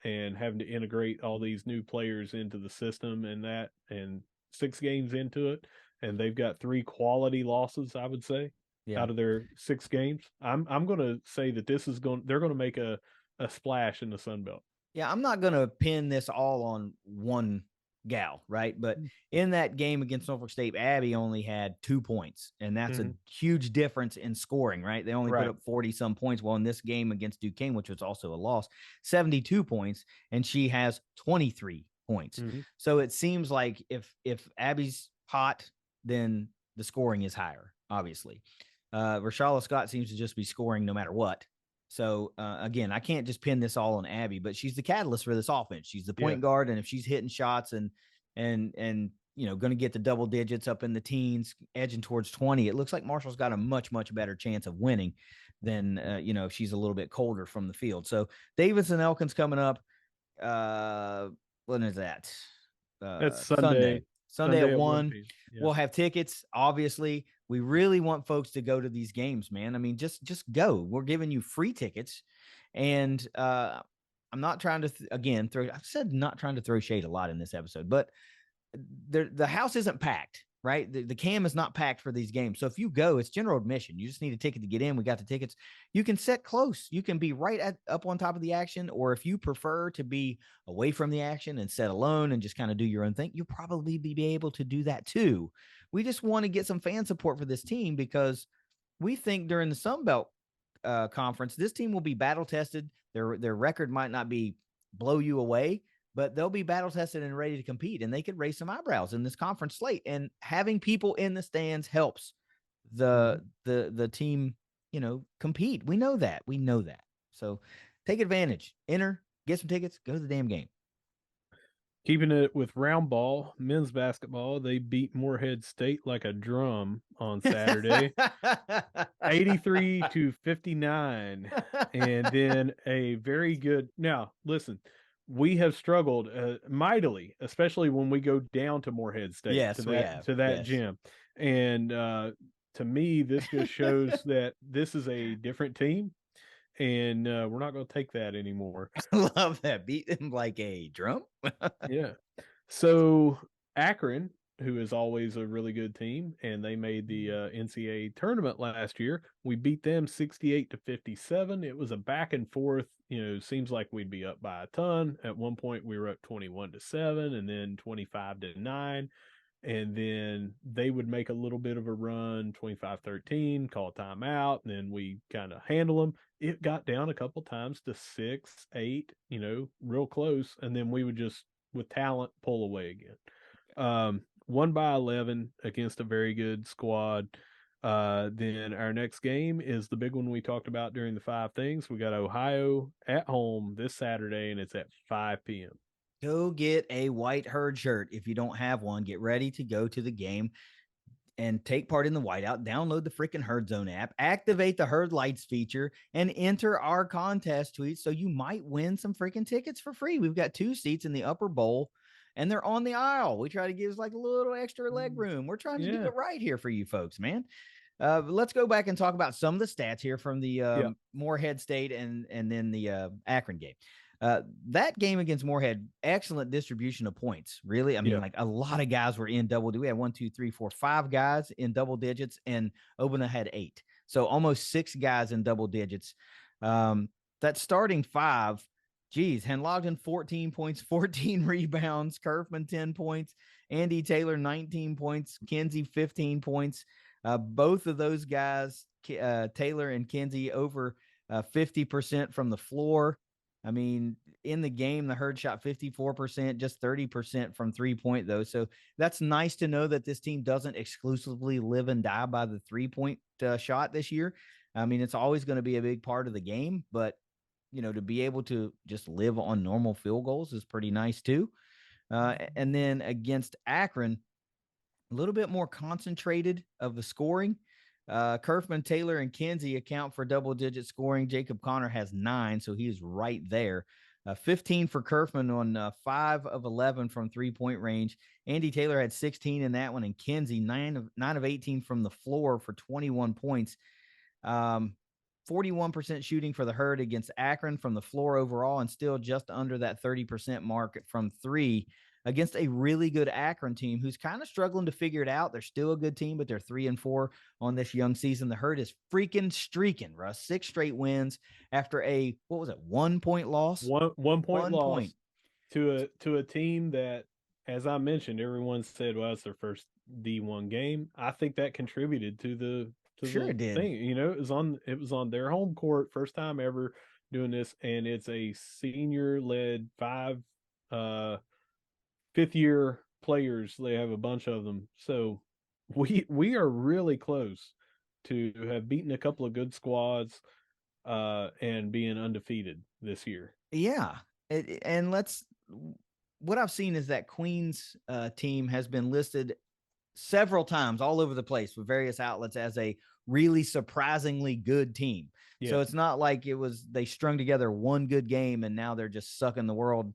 and having to integrate all these new players into the system and 6 games into it, and they've got 3 quality losses, I would say, Yeah. out of their 6 games. I'm going to say that they're going to make a splash in the Sun Belt. Yeah, I'm not going to pin this all on one gal, right? But in that game against Norfolk State, Abby only had 2 points, and that's a huge difference in scoring, right? They only put up 40 some points. Well, in this game against Duquesne, which was also a loss, 72 points, and she has 23 points. So it seems like if Abby's hot, then the scoring is higher, obviously. Rashala Scott seems to just be scoring no matter what. So again, I can't just pin this all on Abby, but she's the catalyst for this offense. She's the point guard, and if she's hitting shots and going to get the double digits up in the teens, edging towards 20, it looks like Marshall's got a much better chance of winning than if she's a little bit colder from the field. So Davis and Elkins coming up. When is that? That's Sunday. Sunday at 1. Yeah. We'll have tickets. Obviously, we really want folks to go to these games, man. I mean, just go. We're giving you free tickets, and I'm not trying to I've said not trying to throw shade a lot in this episode, but the house isn't packed, right? The cam is not packed for these games. So if you go, it's general admission. You just need a ticket to get in. We got the tickets. You can sit close. You can be up on top of the action, or if you prefer to be away from the action and sit alone and just kind of do your own thing, you'll probably be able to do that too. We just want to get some fan support for this team because we think during the Sun Belt conference, this team will be battle tested. Their record might not be blow you away, but they'll be battle tested and ready to compete, and they could raise some eyebrows in this conference slate. And having people in the stands helps the team, compete. We know that. So take advantage, enter, get some tickets, go to the damn game. Keeping it with round ball, men's basketball, they beat Morehead State like a drum on Saturday, 83-59. And then a very good. Now, listen, we have struggled mightily, especially when we go down to Morehead State to that gym. And to me, this just shows that this is a different team. And we're not going to take that anymore. I love that. Beat them like a drum. Yeah. So Akron who is always a really good team, and they made the NCAA tournament last year. We beat them 68-57. It was a back and forth. Seems like we'd be up by a ton. At one point, we were up 21-7, and then 25-9. And then they would make a little bit of a run, 25-13, call a timeout, and then we kind of handle them. It got down a couple times to 6-8, real close, and then we would just, with talent, pull away again. 1-11 against a very good squad. Then our next game is the big one we talked about during the five things. We got Ohio at home this Saturday, and it's at 5 p.m. Go get a white herd shirt. If you don't have one, get ready to go to the game and take part in the whiteout. Download the freaking Herd Zone app, activate the Herd Lights feature, and enter our contest tweets so you might win some freaking tickets for free. We've got 2 seats in the upper bowl, and they're on the aisle. We try to give us like a little extra leg room. We're trying to do it right here for you folks, man. Let's go back and talk about some of the stats here from the Morehead State and then the Akron game. That game against Morehead, excellent distribution of points. Really, I mean, like a lot of guys were in double. We had 1, 2, 3, 4, 5 guys in double digits, and Obina had 8. So almost 6 guys in double digits. That starting 5, geez, Henlogden 14 points, 14 rebounds, Kerfman 10 points, Andy Taylor 19 points, Kinsey 15 points. Both of those guys, Taylor and Kinsey, over 50% from the floor. I mean, in the game, the Herd shot 54%, just 30% from 3-point, though. So that's nice to know that this team doesn't exclusively live and die by the 3-point shot this year. I mean, it's always going to be a big part of the game, but, to be able to just live on normal field goals is pretty nice, too. And then against Akron, a little bit more concentrated of the scoring. Kerfman, Taylor, and Kinsey account for double-digit scoring. Jacob Connor has 9, so he is right there. 15 for Kerfman on 5 of 11 from 3-point range. Andy Taylor had 16 in that one, and Kinsey 9 of 18 from the floor for 21 points. 41% shooting for the Herd against Akron from the floor overall, and still just under that 30% mark from 3 against a really good Akron team who's kind of struggling to figure it out. They're still a good team, but they're 3-4 on this young season. The Herd is freaking streaking, Russ. 6 straight wins after a, 1-point loss? One point One loss point. to a team that, as I mentioned, everyone said, well, it's their first D1 game. I think that contributed to the Sure it did. thing. It was on their home court, first time ever doing this, and it's a senior led 5 fifth-year players. They have a bunch of them. So we are really close to have beaten a couple of good squads and being undefeated this year. Yeah. And what I've seen is that Queens team has been listed several times all over the place with various outlets as a really surprisingly good team. So it's not like they strung together one good game and now they're just sucking the world,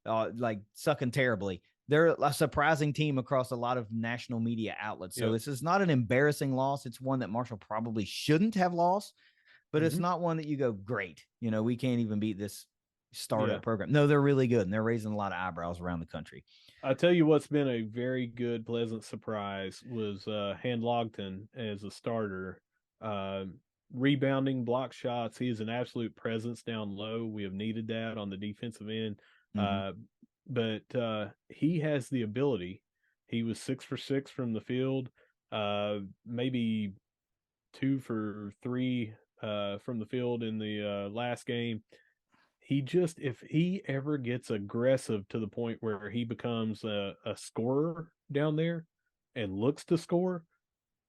like sucking terribly. They're a surprising team across a lot of national media outlets. So this is not an embarrassing loss. It's one that Marshall probably shouldn't have lost, but it's not one that you go, great, we can't even beat this startup program. No, they're really good, and they're raising a lot of eyebrows around the country. I'll tell you what's been a very good, pleasant surprise was Handlogton as a starter. Rebounding, block shots. He is an absolute presence down low. We have needed that on the defensive end. But he has the ability. He was 6 for 6 from the field, maybe 2 for 3 from the field in the last game. If he ever gets aggressive to the point where he becomes a scorer down there and looks to score,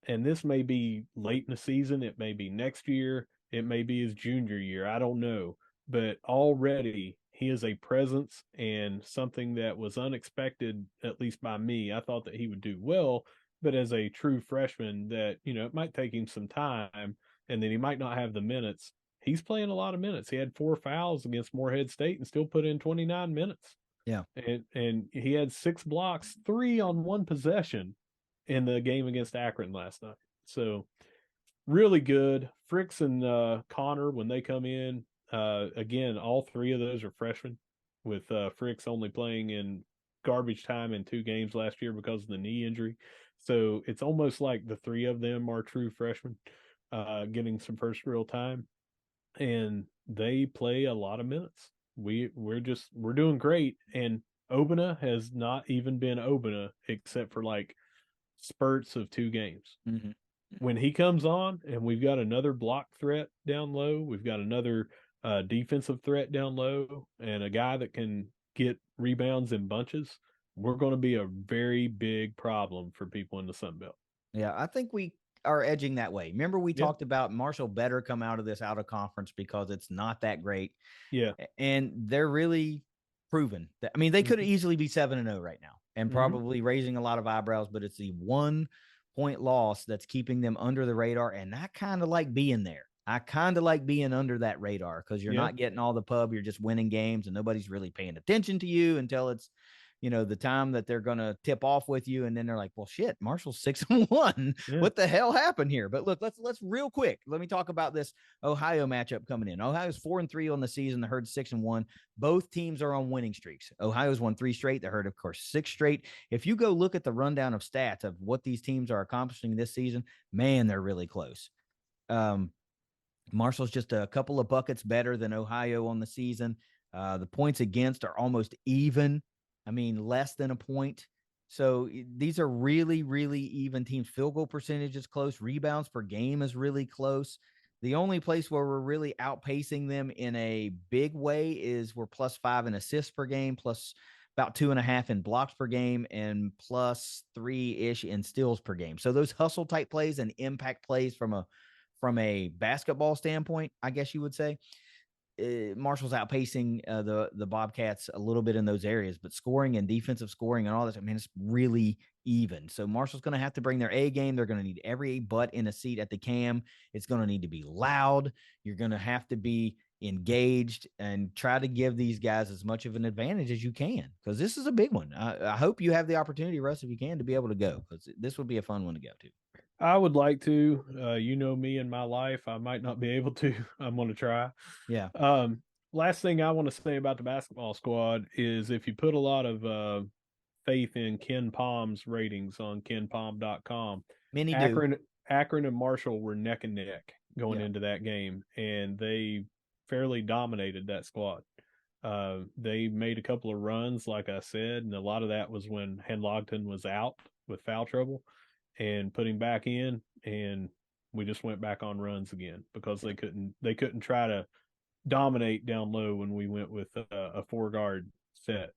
and this may be late in the season, it may be next year, it may be his junior year, I don't know, but already he is a presence and something that was unexpected, at least by me. I thought that he would do well, but as a true freshman that, it might take him some time and then he might not have the minutes. He's playing a lot of minutes. He had 4 fouls against Morehead State and still put in 29 minutes. Yeah. And he had 6 blocks, 3 on 1 possession in the game against Akron last night. So really good. Fricks and Connor, when they come in, again, all 3 of those are freshmen, with Fricks only playing in garbage time in 2 games last year because of the knee injury. So it's almost like the 3 of them are true freshmen, getting some first real time, and they play a lot of minutes. We're doing great, and Obina has not even been Obina except for like spurts of 2 games. Mm-hmm. When he comes on and we've got another block threat down low, we've got another defensive threat down low, and a guy that can get rebounds in bunches, we're going to be a very big problem for people in the Sun Belt. Yeah, I think we are edging that way. Remember, we Yeah. talked about Marshall better come out of this out of conference because it's not that great. Yeah. And they're really proven that. I mean, they could easily be 7-0 right now and probably raising a lot of eyebrows, but it's the 1 point loss that's keeping them under the radar. And I kind of like being there. I kind of like being under that radar because you're not getting all the pub. You're just winning games and nobody's really paying attention to you until it's, the time that they're going to tip off with you. And then they're like, well, shit, Marshall's 6-1. Yeah. What the hell happened here? But look, let's real quick. Let me talk about this Ohio matchup coming in. Ohio's 4-3 on the season. The Herd's 6-1. Both teams are on winning streaks. Ohio's won 3 straight. The Herd, of course, 6 straight. If you go look at the rundown of stats of what these teams are accomplishing this season, man, they're really close. Marshall's just a couple of buckets better than Ohio on the season. The points against are almost even. I mean, less than a point. So these are really, really even teams. Field goal percentage is close. Rebounds per game is really close. The only place where we're really outpacing them in a big way is we're +5 in assists per game, plus about 2.5 in blocks per game, and +3-ish in steals per game. So those hustle type plays and impact plays from a basketball standpoint, I guess you would say, Marshall's outpacing the Bobcats a little bit in those areas, but scoring and defensive scoring and all this, I mean, it's really even. So Marshall's going to have to bring their A game. They're going to need every butt in a seat at the cam. It's going to need to be loud. You're going to have to be engaged and try to give these guys as much of an advantage as you can, because this is a big one. I hope you have the opportunity, Russ, if you can, to be able to go, because this would be a fun one to go to. I would like to. Me in my life, I might not be able to. I'm going to try. Yeah. Last thing I want to say about the basketball squad is if you put a lot of faith in Ken Palm's ratings on kenpalm.com, Many Akron and Marshall were neck and neck going into that game, and they fairly dominated that squad. They made a couple of runs, like I said, and a lot of that was when Henlogton was out with foul trouble, and put him back in, and we just went back on runs again because they couldn't try to dominate down low when we went with a 4-guard set.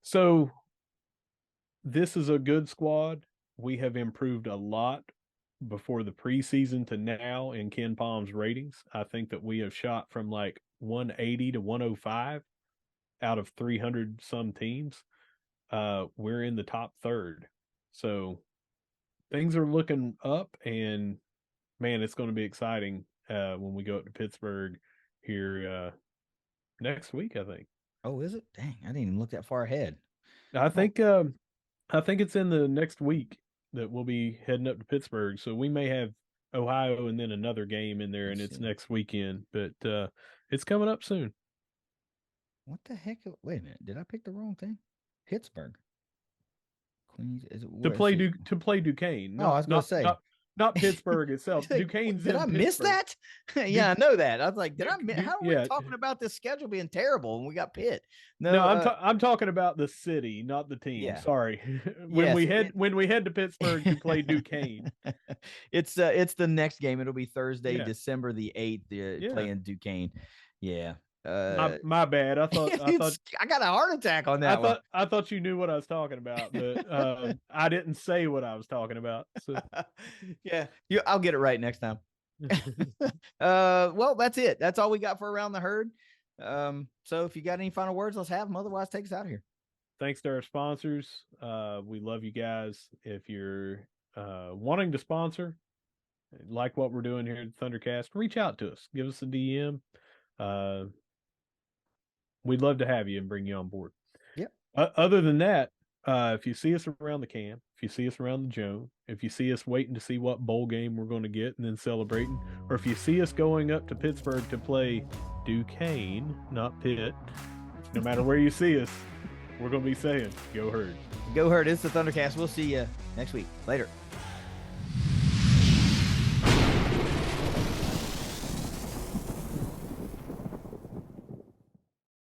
So this is a good squad. We have improved a lot before the preseason to now in Ken Palm's ratings. I think that we have shot from like 180 to 105 out of 300 some teams. We're in the top third. So things are looking up, and man, it's going to be exciting when we go up to Pittsburgh here next week, I think. Oh, is it? Dang, I didn't even look that far ahead. I think it's in the next week that we'll be heading up to Pittsburgh. So we may have Ohio and then another game in there, and it's next weekend, but it's coming up soon. What the heck? Wait a minute. Did I pick the wrong thing? Pittsburgh. Queens, is it, to play Duquesne. I was going to say. Not Pittsburgh itself. Duquesne's did I miss that? Yeah, I know that. I was like, how are we talking about this schedule being terrible and we got Pitt? No, I'm talking about the city, not the team. Yeah. Sorry. when we head to Pittsburgh to play Duquesne. It's the next game. It'll be Thursday, December the 8th, playing Duquesne. Yeah. My bad. I thought I got a heart attack on that one. I thought you knew what I was talking about, but I didn't say what I was talking about. So yeah, I'll get it right next time. Well, that's it. That's all we got for Around the Herd. So if you got any final words, let's have them. Otherwise, take us out of here. Thanks to our sponsors. We love you guys. If you're wanting to sponsor, like what we're doing here at Thundercast, reach out to us. Give us a DM. We'd love to have you and bring you on board. Yep. Other than that, if you see us around the camp, if you see us around the Joan, if you see us waiting to see what bowl game we're going to get and then celebrating, or if you see us going up to Pittsburgh to play Duquesne, not Pitt, no matter where you see us, we're going to be saying, go Herd. Go Herd. It's the Thundercast. We'll see you next week. Later.